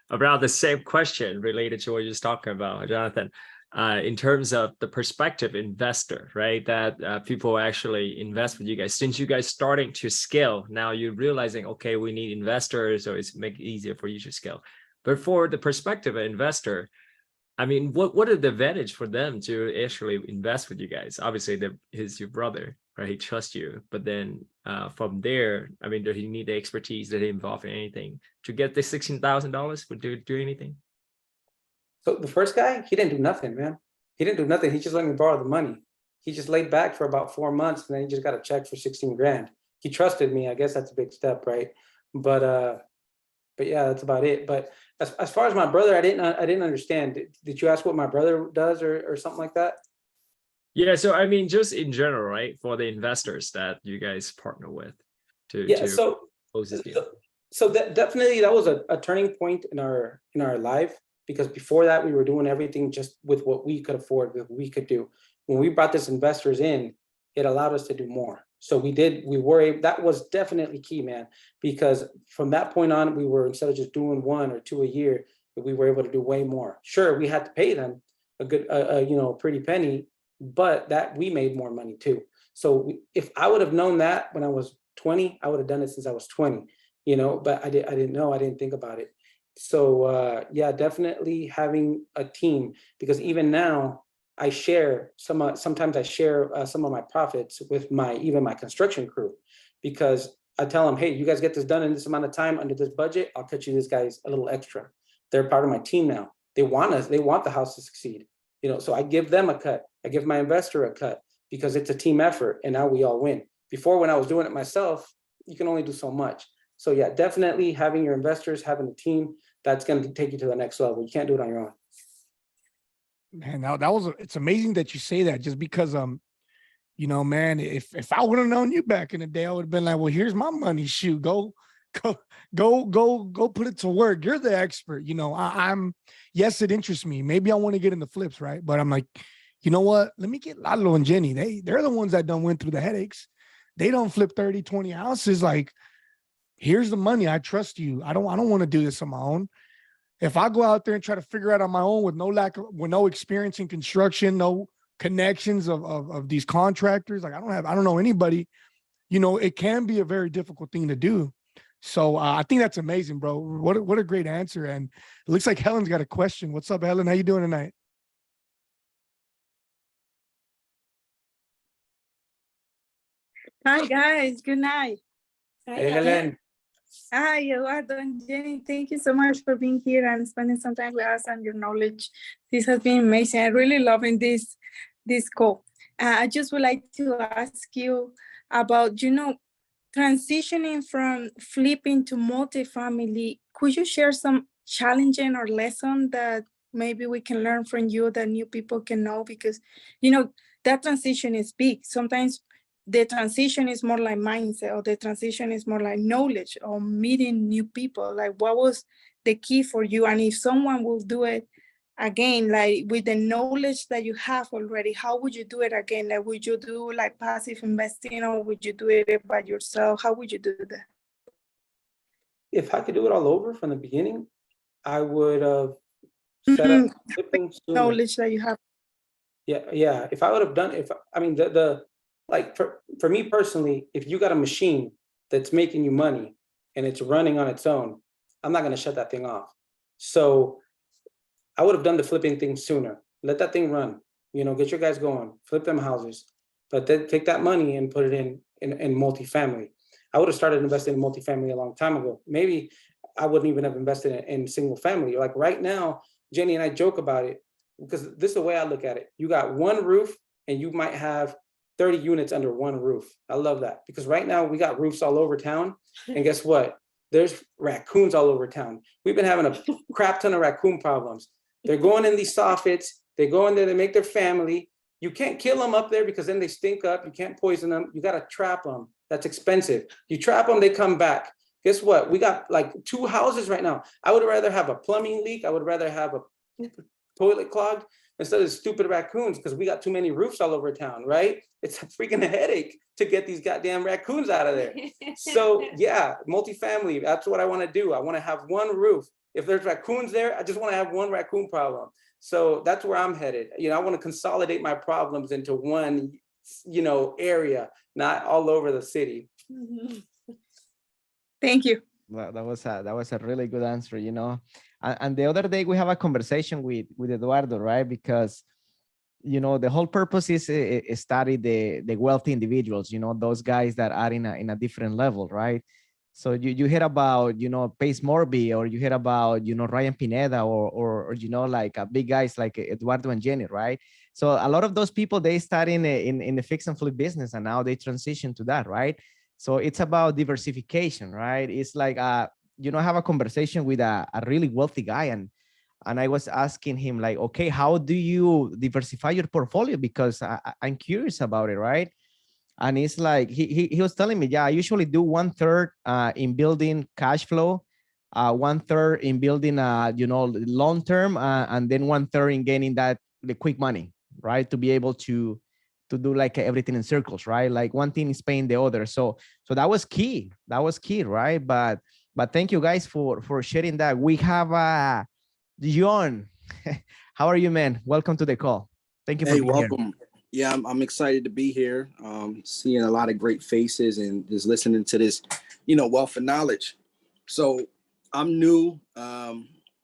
S5: about the same question related to what you're just talking about, Jonathan, in terms of the prospective investor, right? That people actually invest with you guys. Since you guys starting to scale, now you're realizing, okay, we need investors, so it's make it easier for you to scale. But for the prospective investor, I mean, what are the advantage for them to actually invest with you guys? Obviously, he's your brother, right? He trusts you. But then from there, I mean, does he need the expertise? Did he involve in anything to get the $16,000? Would do anything?
S2: So the first guy, he didn't do nothing, man. He didn't do nothing. He just let me borrow the money. He just laid back for about 4 months, and then he just got a check for 16 grand. He trusted me. I guess that's a big step, right? But yeah, that's about it. But as far as my brother, I didn't understand. Did you ask what my brother does or something like that?
S5: Yeah, so I mean, just in general, right? For the investors that you guys partner with to close this deal.
S2: So that definitely that was a turning point in our life, because before that we were doing everything just with what we could afford, with what we could do. When we brought this investors in, it allowed us to do more. So that was definitely key, man, because from that point on, we were, instead of just doing 1 or 2 a year, we were able to do way more. Sure, we had to pay them a good, pretty penny, but that we made more money too. So if I would have known that when I was 20, I would have done it since I was 20, but I didn't know, I didn't think about it. So yeah, definitely having a team, because even now, I share sometimes I share some of my profits with even my construction crew, because I tell them, hey, you guys get this done in this amount of time under this budget, I'll cut you this guys a little extra. They're part of my team now. They want the house to succeed. So I give them a cut. I give my investor a cut, because it's a team effort, and now we all win. Before, when I was doing it myself, you can only do so much. So yeah, definitely having your investors, having a team, that's going to take you to the next level. You can't do it on your own.
S1: Man, now it's amazing that you say that, just because man, if I would have known you back in the day, I would have been like, well, here's my money, shoot, go put it to work. You're the expert. I'm yes, it interests me. Maybe I want to get into flips, right? But I'm like, you know what? Let me get Lalo and Jenny. They're the ones that done went through the headaches. They don't flip 30, 20 houses. Like, here's the money. I trust you. I don't want to do this on my own. If I go out there and try to figure it out on my own with no experience in construction, no connections of these contractors, like I don't know anybody, it can be a very difficult thing to do. So I think that's amazing, bro. What a great answer. And it looks like Helen's got a question. What's up, Helen? How you doing tonight?
S8: Hi guys, good night.
S2: Hey, Helen.
S8: Hi, Eduardo and Jenny. Thank you so much for being here and spending some time with us and your knowledge. This has been amazing. I'm really loving this call. I just would like to ask you about, transitioning from flipping to multifamily. Could you share some challenging or lesson that maybe we can learn from you that new people can know? Because, that transition is big. Sometimes the transition is more like mindset, or the transition is more like knowledge, or meeting new people. Like, what was the key for you? And if someone will do it again, like with the knowledge that you have already, how would you do it again? Like, would you do like passive investing, or would you do it by yourself? How would you do that?
S2: If I could do it all over from the beginning, I would have set up flipping sooner.
S8: Knowledge that you have.
S2: Yeah. If I would have done, like for me personally, if you got a machine that's making you money and it's running on its own, I'm not going to shut that thing off. So I would have done the flipping thing sooner. Let that thing run, get your guys going, flip them houses, but then take that money and put it in multifamily. I would have started investing in multifamily a long time ago. Maybe I wouldn't even have invested in single family. Like right now, Jenny and I joke about it, because this is the way I look at it. You got one roof and you might have 30 units under one roof. I love that, because right now we got roofs all over town. And guess what? There's raccoons all over town. We've been having a crap ton of raccoon problems. They're going in these soffits. They go in there, they make their family. You can't kill them up there, because then they stink up. You can't poison them. You got to trap them. That's expensive. You trap them, they come back. Guess what? We got like 2 houses right now. I would rather have a plumbing leak. I would rather have a toilet clogged instead of stupid raccoons, because we got too many roofs all over town, right? It's a freaking headache to get these goddamn raccoons out of there. So yeah, multifamily, that's what I want to do. I want to have one roof. If there's raccoons there, I just want to have one raccoon problem. So that's where I'm headed. You know, I want to consolidate my problems into one, you know, area, not all over the city.
S8: Thank you.
S3: Well, that was a really good answer, you know. And the other day we have a conversation with Eduardo, right? Because, you know, the whole purpose is study the wealthy individuals, you know, those guys that are in a different level, right? So you hear about, you know, Pace Morby, or you hear about, you know, Ryan Pineda, or you know, like big guys like Eduardo and Jenny, right? So a lot of those people, they start in the fix and flip business, and now they transition to that, right? So it's about diversification, right? It's like, you know, I have a conversation with a really wealthy guy, and I was asking him like, okay, how do you diversify your portfolio? Because I'm curious about it, right? And it's like, he was telling me, yeah, I usually do 1/3 in building cash flow, 1/3 in building, you know, long-term, and then 1/3 in gaining the quick money, right? To be able to do like everything in circles, right? Like one thing is paying the other. So that was key. That was key, right? But thank you guys for sharing that. We have John. How are you, man? Welcome to the call. Thank you for being
S9: welcome.
S3: here.
S9: Yeah, I'm excited to be here. Seeing a lot of great faces and just listening to this, you know, wealth of knowledge. So I'm new, as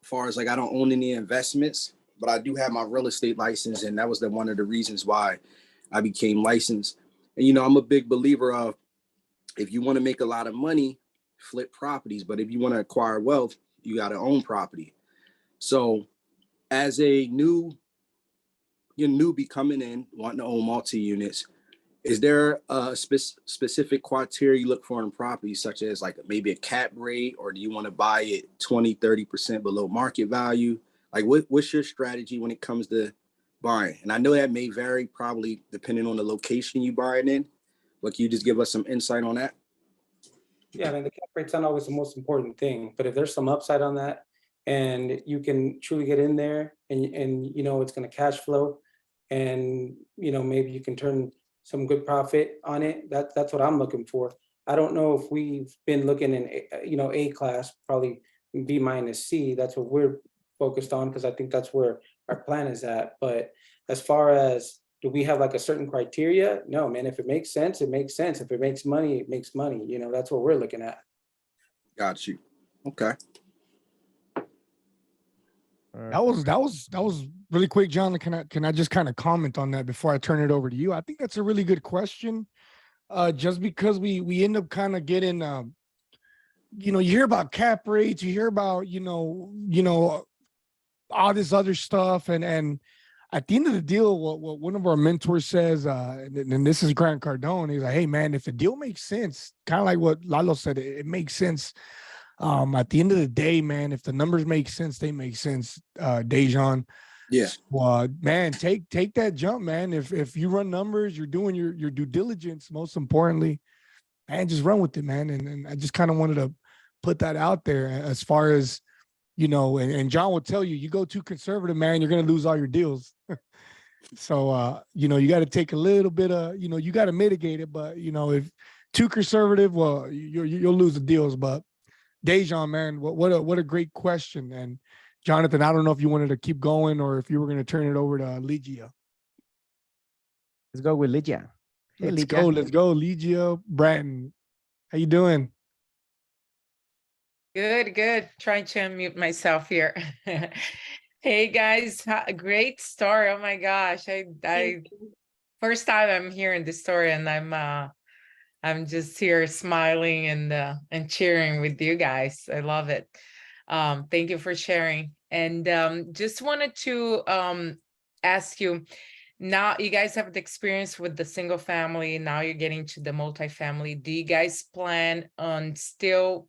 S9: far as like I don't own any investments, but I do have my real estate license, and that was one of the reasons why I became licensed. And you know, I'm a big believer of, if you want to make a lot of money, flip properties, but if you want to acquire wealth, you got to own property. So as a newbie coming in, wanting to own multi-units, is there a specific criteria you look for in properties, such as like maybe a cap rate, or do you want to buy it 20-30% below market value? Like what's your strategy when it comes to buying? And I know that may vary probably depending on the location you buy it in, but can you just give us some insight on that?
S2: Yeah, I mean, the cap rate's not always the most important thing, but if there's some upside on that and you can truly get in there and you know it's going to cash flow, and you know maybe you can turn some good profit on it, that's what I'm looking for. I don't know if we've been looking in you know A class, probably B minus C. That's what we're focused on, because I think that's where our plan is at. But as far as, do we have like a certain criteria? No, man, if it makes sense, it makes sense. If it makes money, it makes money. You know, that's what we're looking at.
S9: Got you. Okay.
S1: That was really quick, John. Can I just kind of comment on that before I turn it over to you? I think that's a really good question. Just because we end up kind of getting, you know, you hear about cap rates, you hear about, you know, all this other stuff, and at the end of the deal, what one of our mentors says, and this is Grant Cardone, he's like, hey man, if the deal makes sense, kind of like what Lalo said, it makes sense. At the end of the day, man, if the numbers make sense, they make sense. Dejan.
S9: Yeah.
S1: Well, man, take that jump, man. If you run numbers, you're doing your due diligence, most importantly, man, just run with it, man. And I just kind of wanted to put that out there as far as, you know, and John will tell you, you go too conservative, man, you're going to lose all your deals. So, you know, you got to take a little bit of, you know, you got to mitigate it, but you know, if too conservative, well, you'll lose the deals. But Dejan, man, what a great question. And Jonathan, I don't know if you wanted to keep going or if you were going to turn it over to Ligia.
S3: Let's go with Ligia. Hey,
S1: Let's
S3: Ligia.
S1: Let's go, Ligia Bratton. How you doing?
S10: Good. Trying to unmute myself here. Hey guys, great story. Oh my gosh. I first time I'm hearing this story, and I'm just here smiling and cheering with you guys. I love it. Thank you for sharing. And just wanted to ask you, now you guys have the experience with the single family, now you're getting to the multifamily. Do you guys plan on still,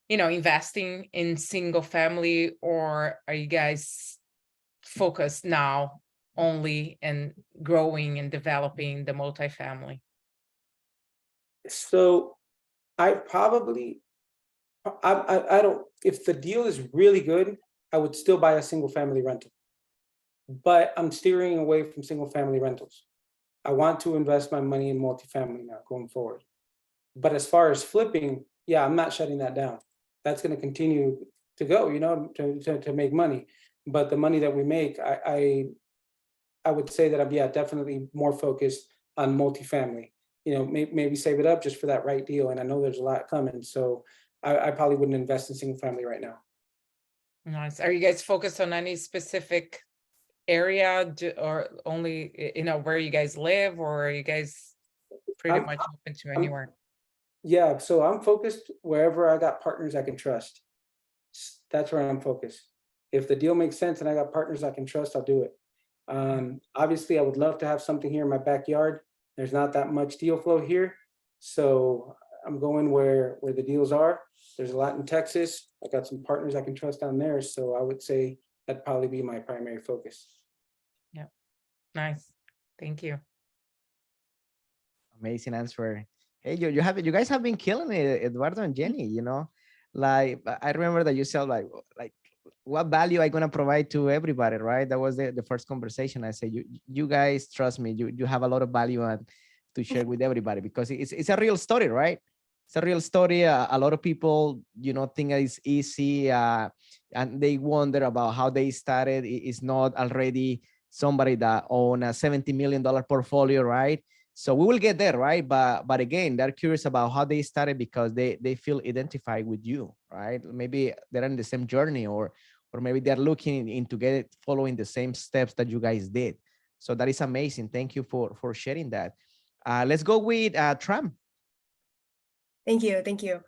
S10: you know, investing in single family, or are you guys focused now only in growing and developing the multifamily?
S2: So I probably I don't, if the deal is really good, I would still buy a single family rental. But I'm steering away from single family rentals. I want to invest my money in multifamily now going forward. But as far as flipping, yeah, I'm not shutting that down. That's going to continue to go, to make money. But the money that we make, I would say that I'm, yeah, definitely more focused on multifamily. Maybe save it up just for that right deal. And I know there's a lot coming, so I probably wouldn't invest in single family right now.
S10: Nice. Are you guys focused on any specific area or only, where you guys live, or are you guys pretty much open to anywhere?
S2: Yeah, so I'm focused wherever I got partners I can trust. That's where I'm focused. If the deal makes sense and I got partners I can trust, I'll do it. Obviously, I would love to have something here in my backyard. There's not that much deal flow here, so I'm going where the deals are. There's a lot in Texas. I got some partners I can trust down there, so I would say that'd probably be my primary focus.
S10: Yeah, nice. Thank you.
S3: Amazing answer. Hey, you guys have been killing it, Eduardo and Jenny. Like I remember that you said like what value I gonna provide to everybody, right? That was the first conversation. I said you guys trust me. You have a lot of value to share with everybody, because it's a real story, right? It's a real story. A lot of people, think it's easy, and they wonder about how they started. It's not already somebody that own a $70 million portfolio, right? So we will get there, right? But again, they're curious about how they started because they feel identified with you, right? Maybe they're in the same journey, or maybe they're looking into following the same steps that you guys did. So that is amazing. Thank you for sharing that. Let's go with Tram.
S7: Thank you.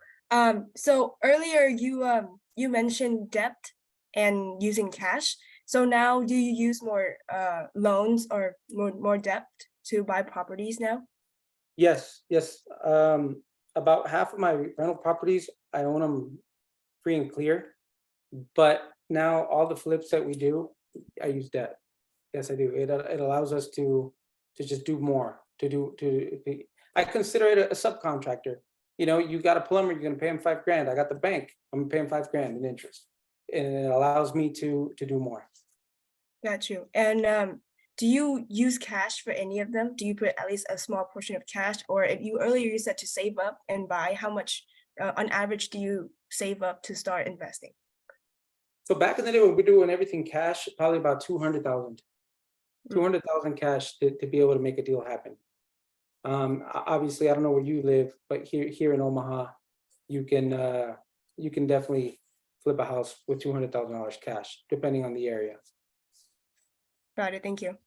S7: So earlier you mentioned debt and using cash. So now do you use more loans or more debt to buy properties now?
S2: Yes. About half of my rental properties, I own them free and clear. But now all the flips that we do, I use debt. Yes, I do. It allows us to just do more. I consider it a subcontractor. You got a plumber, you're gonna pay him $5,000. I got the bank, I'm gonna pay him $5,000 in interest, and it allows me to do more.
S7: Got you. And do you use cash for any of them? Do you put at least a small portion of cash, or if earlier you said to save up and buy, how much on average do you save up to start investing?
S2: So back in the day when we were doing everything cash, probably about 200,000 cash to be able to make a deal happen. Obviously, I don't know where you live, but here in Omaha, you can definitely flip a house with $200,000 cash, depending on the area.
S7: Got it. Thank you.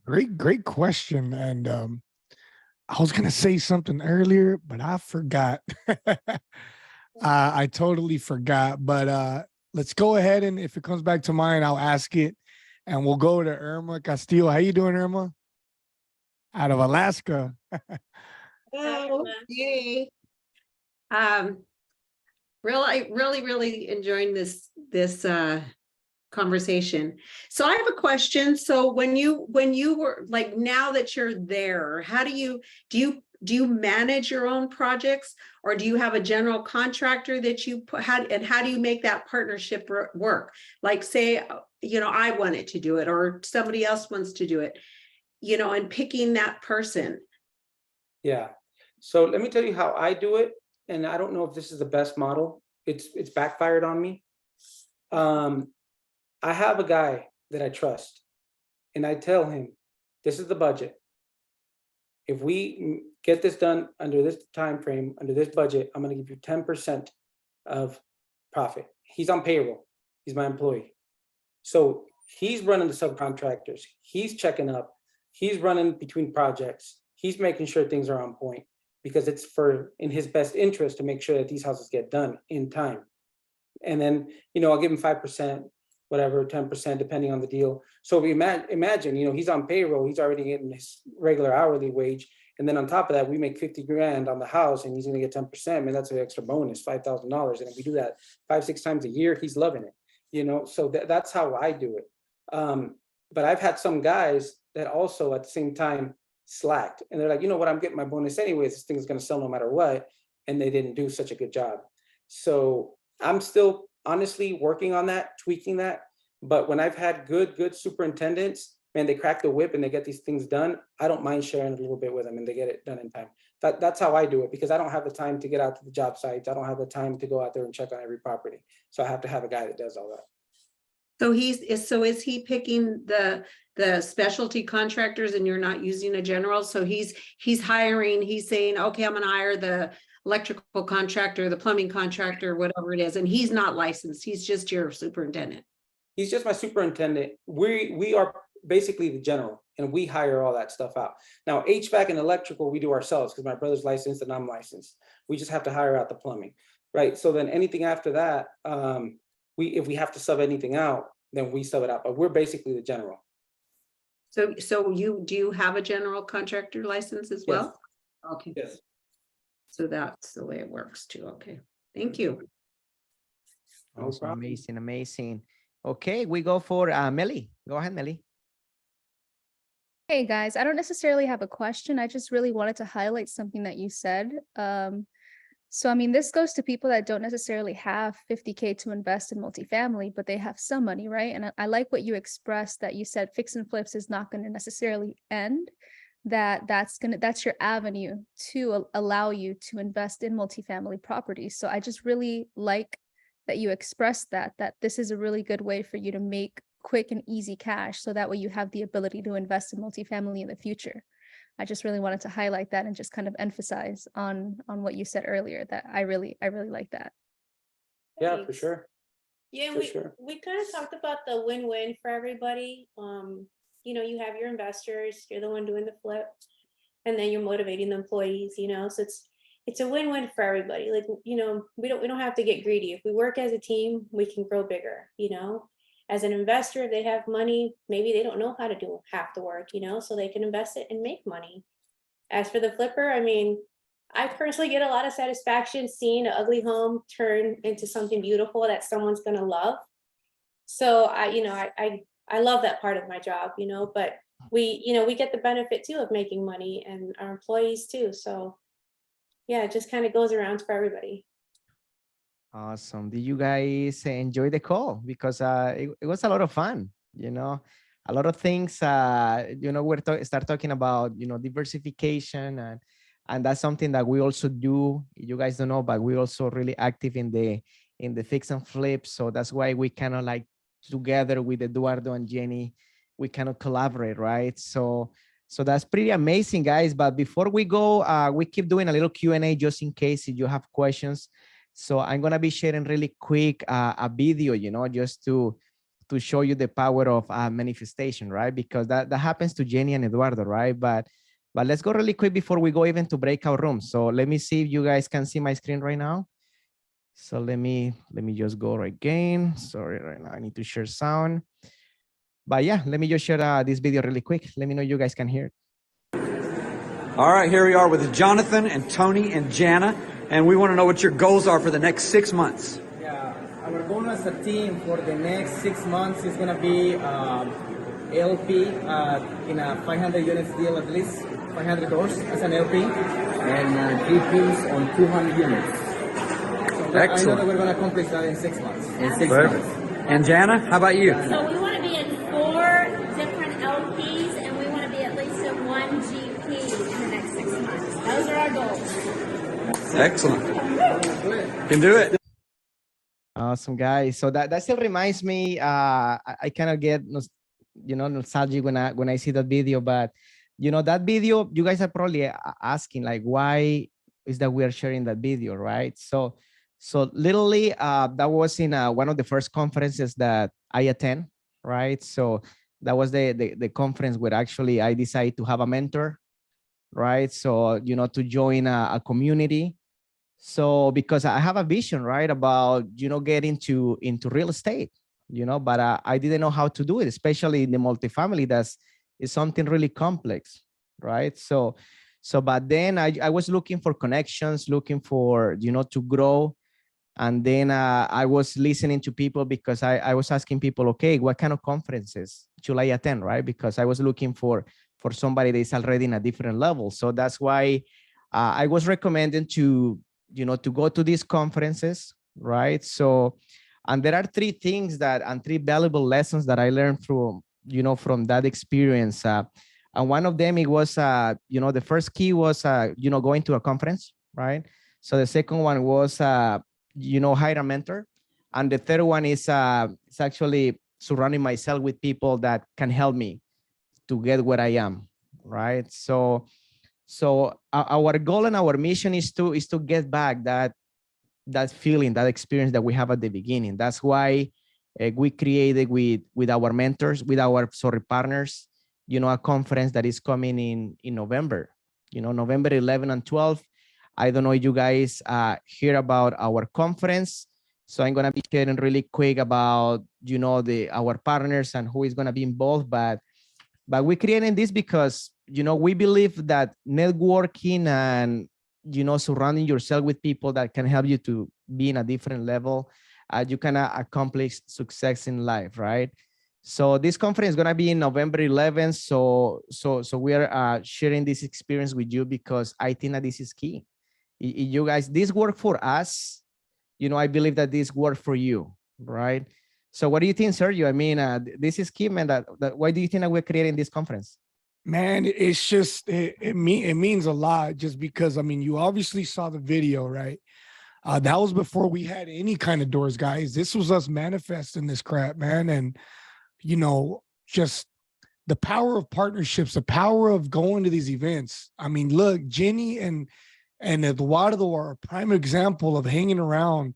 S1: Great question. And I was gonna say something earlier, but I forgot. I totally forgot. But let's go ahead, and if it comes back to mind, I'll ask it, and we'll go to Irma Castillo. How you doing, Irma? Out of Alaska.
S11: Oh, yay. Really enjoying this conversation. So I have a question. So when you were like, now that you're there, how do you manage your own projects, or do you have a general contractor that you put, how do you make that partnership work? Like, say, I wanted to do it, or somebody else wants to do it, and picking that person.
S2: Yeah. So let me tell you how I do it. And I don't know if this is the best model. It's backfired on me. I have a guy that I trust, and I tell him, this is the budget. If we get this done under this time frame, under this budget, I'm going to give you 10% of profit. He's on payroll. He's my employee. So he's running the subcontractors. He's checking up. He's running between projects. He's making sure things are on point, because it's in his best interest to make sure that these houses get done in time. And then, I'll give him 5%, whatever, 10%, depending on the deal. So we imagine, he's on payroll. He's already getting his regular hourly wage. And then on top of that, we make 50 grand on the house, and he's going to get 10%. I mean, that's an extra bonus, $5,000. And if we do that 5-6 times a year, he's loving it, so that's how I do it. But I've had some guys that also at the same time slacked, and they're like, you know what, I'm getting my bonus anyways. This thing is going to sell no matter what. And they didn't do such a good job. So I'm still honestly working on that, tweaking that. But when I've had good superintendents, man, they crack the whip and they get these things done. I don't mind sharing a little bit with them and they get it done in time. That's how I do it, because I don't have the time to get out to the job sites. I don't have the time to go out there and check on every property. So I have to have a guy that does all that.
S11: So is he picking the specialty contractors and you're not using a general? So he's hiring, he's saying, okay, I'm gonna hire the electrical contractor, the plumbing contractor, whatever it is, and he's not licensed. He's just your superintendent.
S2: He's just my superintendent. We are basically the general, and we hire all that stuff out. Now, HVAC and electrical, we do ourselves because my brother's licensed and I'm licensed. We just have to hire out the plumbing, right? So then anything after that, if we have to sub anything out, then we sub it out, but we're basically the general.
S11: So do you have a general contractor license as well? Yes. Okay.
S2: Yes.
S11: So that's the way it works too. Okay. Thank you.
S3: Awesome. Amazing, amazing. Okay, we go for Melly. Go ahead, Melly.
S6: Hey guys, I don't necessarily have a question. I just really wanted to highlight something that you said. So, I mean, this goes to people that don't necessarily have 50K to invest in multifamily, but they have some money, right? And I like what you expressed, that you said fix and flips is not going to necessarily end, that's your avenue to allow you to invest in multifamily properties. So I just really like that you expressed that this is a really good way for you to make quick and easy cash. So that way you have the ability to invest in multifamily in the future. I just really wanted to highlight that and just kind of emphasize on what you said earlier, that I really like that.
S2: Yeah, for sure.
S4: Yeah, we kind of talked about the win-win for everybody. You know, you have your investors, you're the one doing the flip, and then you're motivating the employees, you know, so it's a win-win for everybody. Like, you know, we don't have to get greedy. If we work as a team, we can grow bigger, you know. As an investor, if they have money, maybe they don't know how to do half the work, you know, so they can invest it and make money. As for the flipper, I mean, I personally get a lot of satisfaction seeing an ugly home turn into something beautiful that someone's going to love. So I love that part of my job, you know, but we get the benefit too of making money, and our employees too. So yeah, it just kind of goes around for everybody.
S3: Awesome. Did you guys enjoy the call? Because it was a lot of fun, you know, a lot of things, you know, start talking about, you know, diversification, and that's something that we also do. You guys don't know, but we're also really active in the fix and flip. So that's why we kind of like together with Eduardo and Jenny, we kind of collaborate, right? So that's pretty amazing, guys. But before we go, we keep doing a little Q&A just in case if you have questions. So I'm going to be sharing really quick a video, you know, just to show you the power of manifestation, right? Because that happens to Jenny and Eduardo, right? But let's go really quick before we go even to breakout rooms. So let me see if you guys can see my screen right now. So let me just go again. Sorry, right now I need to share sound. But yeah, let me just share this video really quick. Let me know you guys can hear it.
S12: All right, here we are with Jonathan and Tony and Jana. And we want to know what your goals are for the next 6 months.
S13: Yeah, our goal as a team for the next 6 months is going to be LP in a 500 units deal, at least 500 doors as an LP, and GPs on 200 units. So excellent. I know that we're going to accomplish that in 6 months. In 6 months.
S12: And Jana, how about you?
S14: So we want to be in 4 different LPs, and we want to be at least at 1 GP in the next 6 months. Those are our goals.
S12: Excellent. Can do it.
S3: Awesome, guys. So that still reminds me. I kind of get nostalgic when I see that video. But you know, that video, you guys are probably asking like, why is that we are sharing that video, right? So literally, that was in one of the first conferences that I attend, right? So that was the conference where actually I decided to have a mentor, right? So you know, to join a community. So because I have a vision, right, about, you know, getting into real estate, you know, but I didn't know how to do it, especially in the multifamily. Is something really complex, right? So but then I was looking for connections, looking for, you know, to grow. And then I was listening to people because I was asking people, okay, what kind of conferences should I attend, right? Because I was looking for somebody that is already in a different level. So that's why I was recommended to, you know, to go to these conferences, right? So, and there are three things that, and three valuable lessons that I learned from, from that experience. And one of them, it was, the first key was, going to a conference, right? So the second one was, hire a mentor. And the third one is it's actually surrounding myself with people that can help me to get where I am, right? So our goal and our mission is to get back that feeling, that experience that we have at the beginning. That's why we created with our mentors, with our partners, a conference that is coming in November, November 11 and 12. I don't know if you guys hear about our conference. So I'm going to be sharing really quick about, our partners and who is going to be involved. But we're creating this because, we believe that networking and, surrounding yourself with people that can help you to be in a different level, you can accomplish success in life, right? So this conference is going to be in November 11th. So we are sharing this experience with you because I think that this is key. You guys, this worked for us. I believe that this worked for you, right? So what do you think, Sergio? I mean, this is key, man. That why do you think that we're creating this conference?
S1: Man, it's just, it means a lot just because, I mean, you obviously saw the video, right? That was before we had any kind of doors, guys. This was us manifesting this crap, man. And, just the power of partnerships, the power of going to these events. I mean, look, Jenny and Eduardo are a prime example of hanging around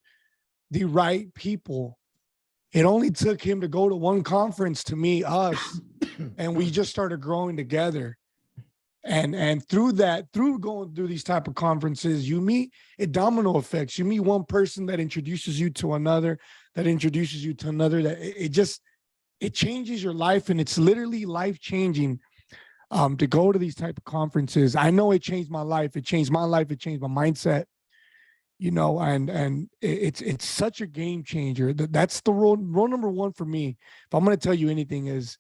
S1: the right people. It only took him to go to one conference to meet us, and we just started growing together. And through going through these type of conferences, you meet domino effects. You meet one person that introduces you to another, that introduces you to another, that it changes your life, and it's literally life-changing to go to these type of conferences. I know it changed my life. It changed my life. It changed my mindset. And it's such a game changer. That's the rule number one for me. If I'm going to tell you anything, is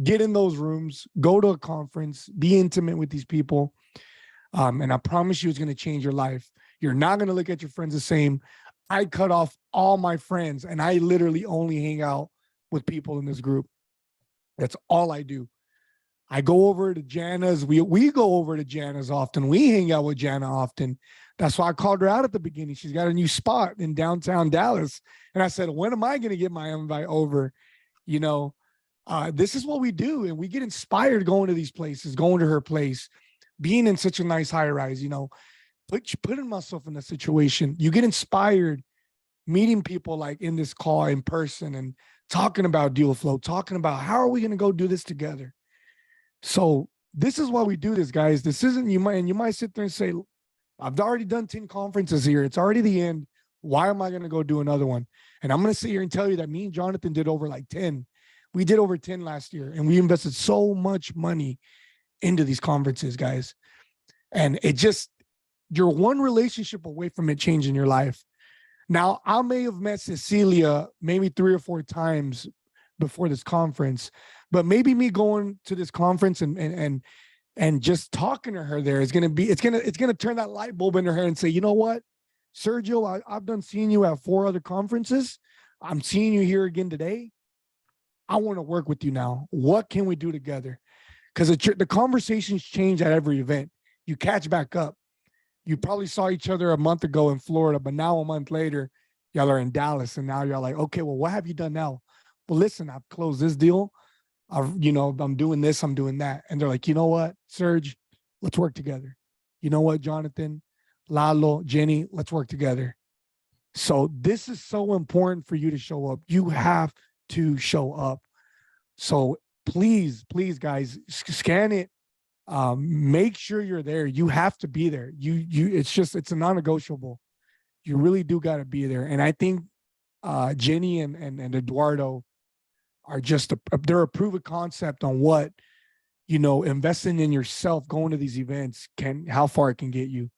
S1: get in those rooms, go to a conference, be intimate with these people. And I promise you, it's going to change your life. You're not going to look at your friends the same. I cut off all my friends, and I literally only hang out with people in this group. That's all I do. I go over to Jana's. We go over to Jana's often. We hang out with Jana often. That's why I called her out at the beginning. She's got a new spot in downtown Dallas. And I said, when am I going to get my invite over? This is what we do. And we get inspired going to these places, going to her place, being in such a nice high rise, putting myself in a situation. You get inspired meeting people like in this call in person and talking about deal flow, talking about how are we going to go do this together. So this is why we do this, guys. This isn't, you might sit there and say, I've already done 10 conferences here. It's already the end. Why am I going to go do another one? And I'm going to sit here and tell you that me and Jonathan did over like 10. We did over 10 last year, and we invested so much money into these conferences, guys. And you're one relationship away from it changing your life. Now, I may have met Cecilia maybe 3 or 4 times before this conference, but maybe me going to this conference and just talking to her there is going to be, it's going to turn that light bulb in her head and say, you know what, Sergio, I've done seeing you at 4 other conferences. I'm seeing you here again today. I want to work with you now. What can we do together? Because the conversations change at every event. You catch back up. You probably saw each other a month ago in Florida, but now a month later, y'all are in Dallas, and now you're like, okay, well, what have you done now? Well, listen, I've closed this deal. I'm doing this, I'm doing that. And they're like, you know what, Serge, let's work together. You know what, Jonathan, Lalo, Jenny, let's work together. So this is so important for you to show up. You have to show up. So please, guys, scan it. Make sure you're there. You have to be there. It's a non-negotiable. You really do got to be there. And I think Jenny and Eduardo are they're a proven concept on what, investing in yourself, going to these events how far it can get you.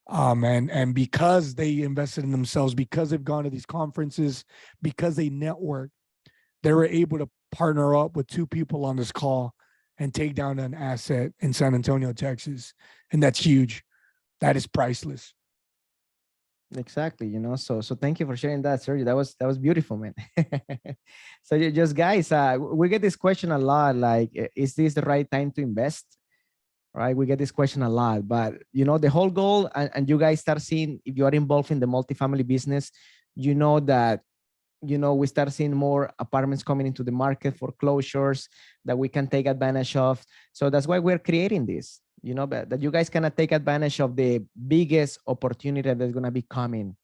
S1: And because they invested in themselves, because they've gone to these conferences, because they network, they were able to partner up with 2 people on this call and take down an asset in San Antonio, Texas. And that's huge. That is priceless.
S3: Exactly, so thank you for sharing that, Sergio. That was beautiful, man. So just guys, we get this question a lot, like, is this the right time to invest? Right? We get this question a lot, but the whole goal, and you guys start seeing, if you are involved in the multifamily business, that we start seeing more apartments coming into the market, foreclosures that we can take advantage of. So that's why we're creating this, that you guys cannot take advantage of the biggest opportunity that's going to be coming,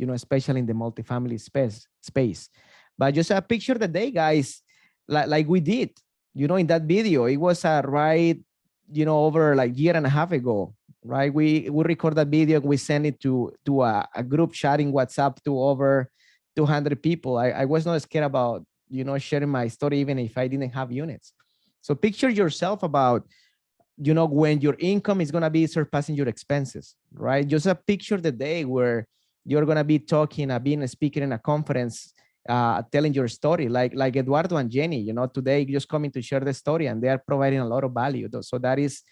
S3: especially in the multifamily space. But just a picture the day, guys, like we did, in that video. It was right, over like year and a half ago, right? We record that video, we send it to a group chat in WhatsApp to over 200 people. I was not scared about, sharing my story, even if I didn't have units. So picture yourself about, when your income is going to be surpassing your expenses, right? Just a picture the day where you're going to be talking, being a speaker in a conference, telling your story, like Eduardo and Jenny, today just coming to share the story, and they are providing a lot of value. So that is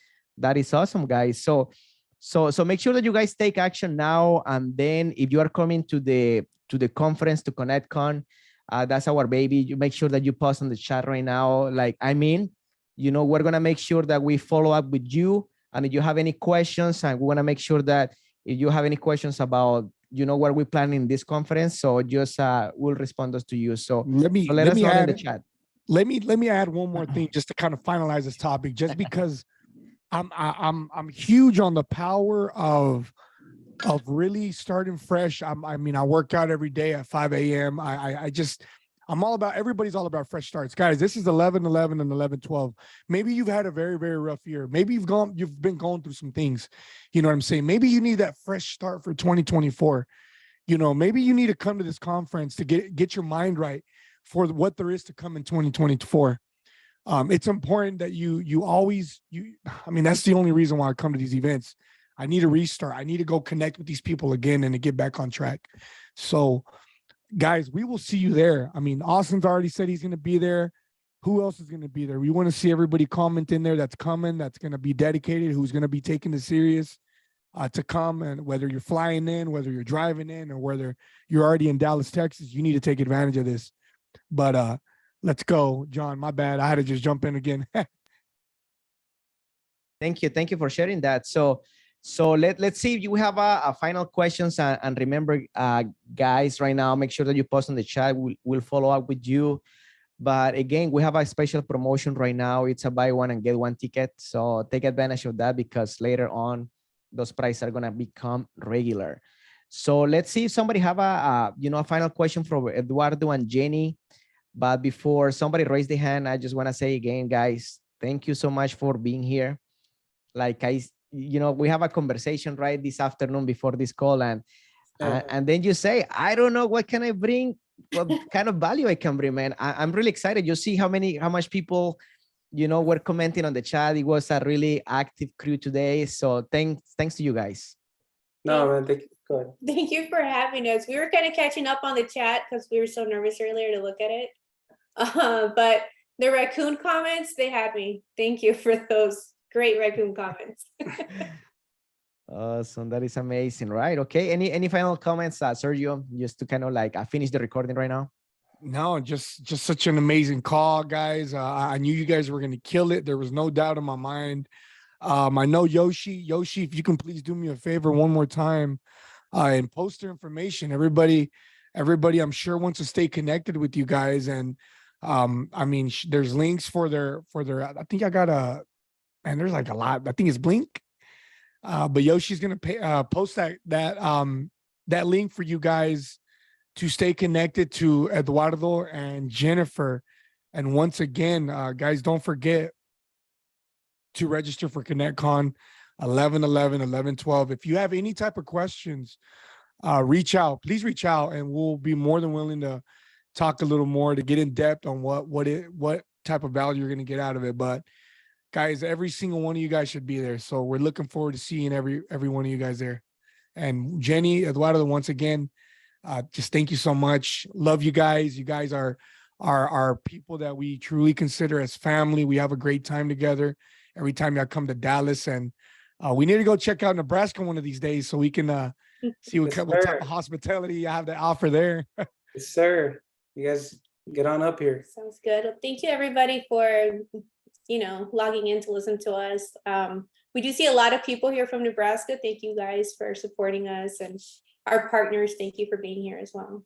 S3: awesome, guys. So make sure that you guys take action now. And then if you are coming to the conference, to ConnectCon, that's our baby. You make sure that you post on the chat right now. Like, we're going to make sure that we follow up with you. And if you have any questions, and we want to make sure that if you have any questions about, what we're planning this conference, so just we'll respond those to you. So let us know in the chat.
S1: Let me add one more thing just to kind of finalize this topic, just because I'm huge on the power of really starting fresh. I work out every day at 5 a.m. Everybody's all about fresh starts. Guys, this is 11-11 and 11-12. Maybe you've had a very, very rough year. Maybe you've been going through some things. You know what I'm saying? Maybe you need that fresh start for 2024. Maybe you need to come to this conference to get your mind right for what there is to come in 2024. It's important that you always, that's the only reason why I come to these events. I need a restart. I need to go connect with these people again and to get back on track. So guys, we will see you there. Austin's already said he's going to be there. Who else is going to be there? We want to see everybody comment in there that's coming, that's going to be dedicated, who's going to be taking this serious to come. And whether you're flying in, whether you're driving in, or whether you're already in Dallas, Texas, you need to take advantage of this. But let's go, John. My bad. I had to just jump in again.
S3: Thank you for sharing that. So let's see if you have a final questions, and remember, guys, right now, make sure that you post on the chat. We'll follow up with you. But again, we have a special promotion right now. It's a buy one and get one ticket. So take advantage of that, because later on, those prices are gonna become regular. So let's see if somebody have a final question from Eduardo and Jenny. But before somebody raise their hand, I just want to say again, guys, thank you so much for being here. Like we have a conversation right this afternoon before this call, and then you say, I don't know, what can I bring? What kind of value I can bring, man? I'm really excited. You see how much people, were commenting on the chat. It was a really active crew today. So thanks to you guys.
S2: No, man, thank you. Go ahead.
S4: Thank you for having us. We were kind of catching up on the chat because we were so nervous earlier to look at it. But the raccoon comments, they had me. Thank you for those great raccoon comments.
S3: Awesome. That is amazing, right? Okay. Any final comments, Sergio, just to kind of like finish the recording right now?
S1: No, just such an amazing call, guys. I knew you guys were going to kill it. There was no doubt in my mind. I know Yoshi, if you can please do me a favor one more time and post their information. Everybody, I'm sure wants to stay connected with you guys. And there's links for their, I think I got there's like a lot. I think it's Blink. But Yoshi's going to post that link for you guys to stay connected to Eduardo and Jennifer. And once again, guys, don't forget to register for ConnectCon 11-11, 11-12. If you have any type of questions, please reach out, and we'll be more than willing to talk a little more, to get in depth on what type of value you're going to get out of it. But guys, every single one of you guys should be there. So we're looking forward to seeing every one of you guys there. And Jenny, Eduardo, once again, just thank you so much. Love you guys. You guys are people that we truly consider as family. We have a great time together every time y'all come to Dallas, and we need to go check out Nebraska one of these days so we can See what,
S2: Yes,
S1: what type
S2: sir.
S1: of hospitality you have to offer there.
S2: Yes, sir. You guys get on up here.
S4: Sounds good. Well, thank you everybody for, logging in to listen to us. We do see a lot of people here from Nebraska. Thank you guys for supporting us, and our partners. Thank you for being here as well.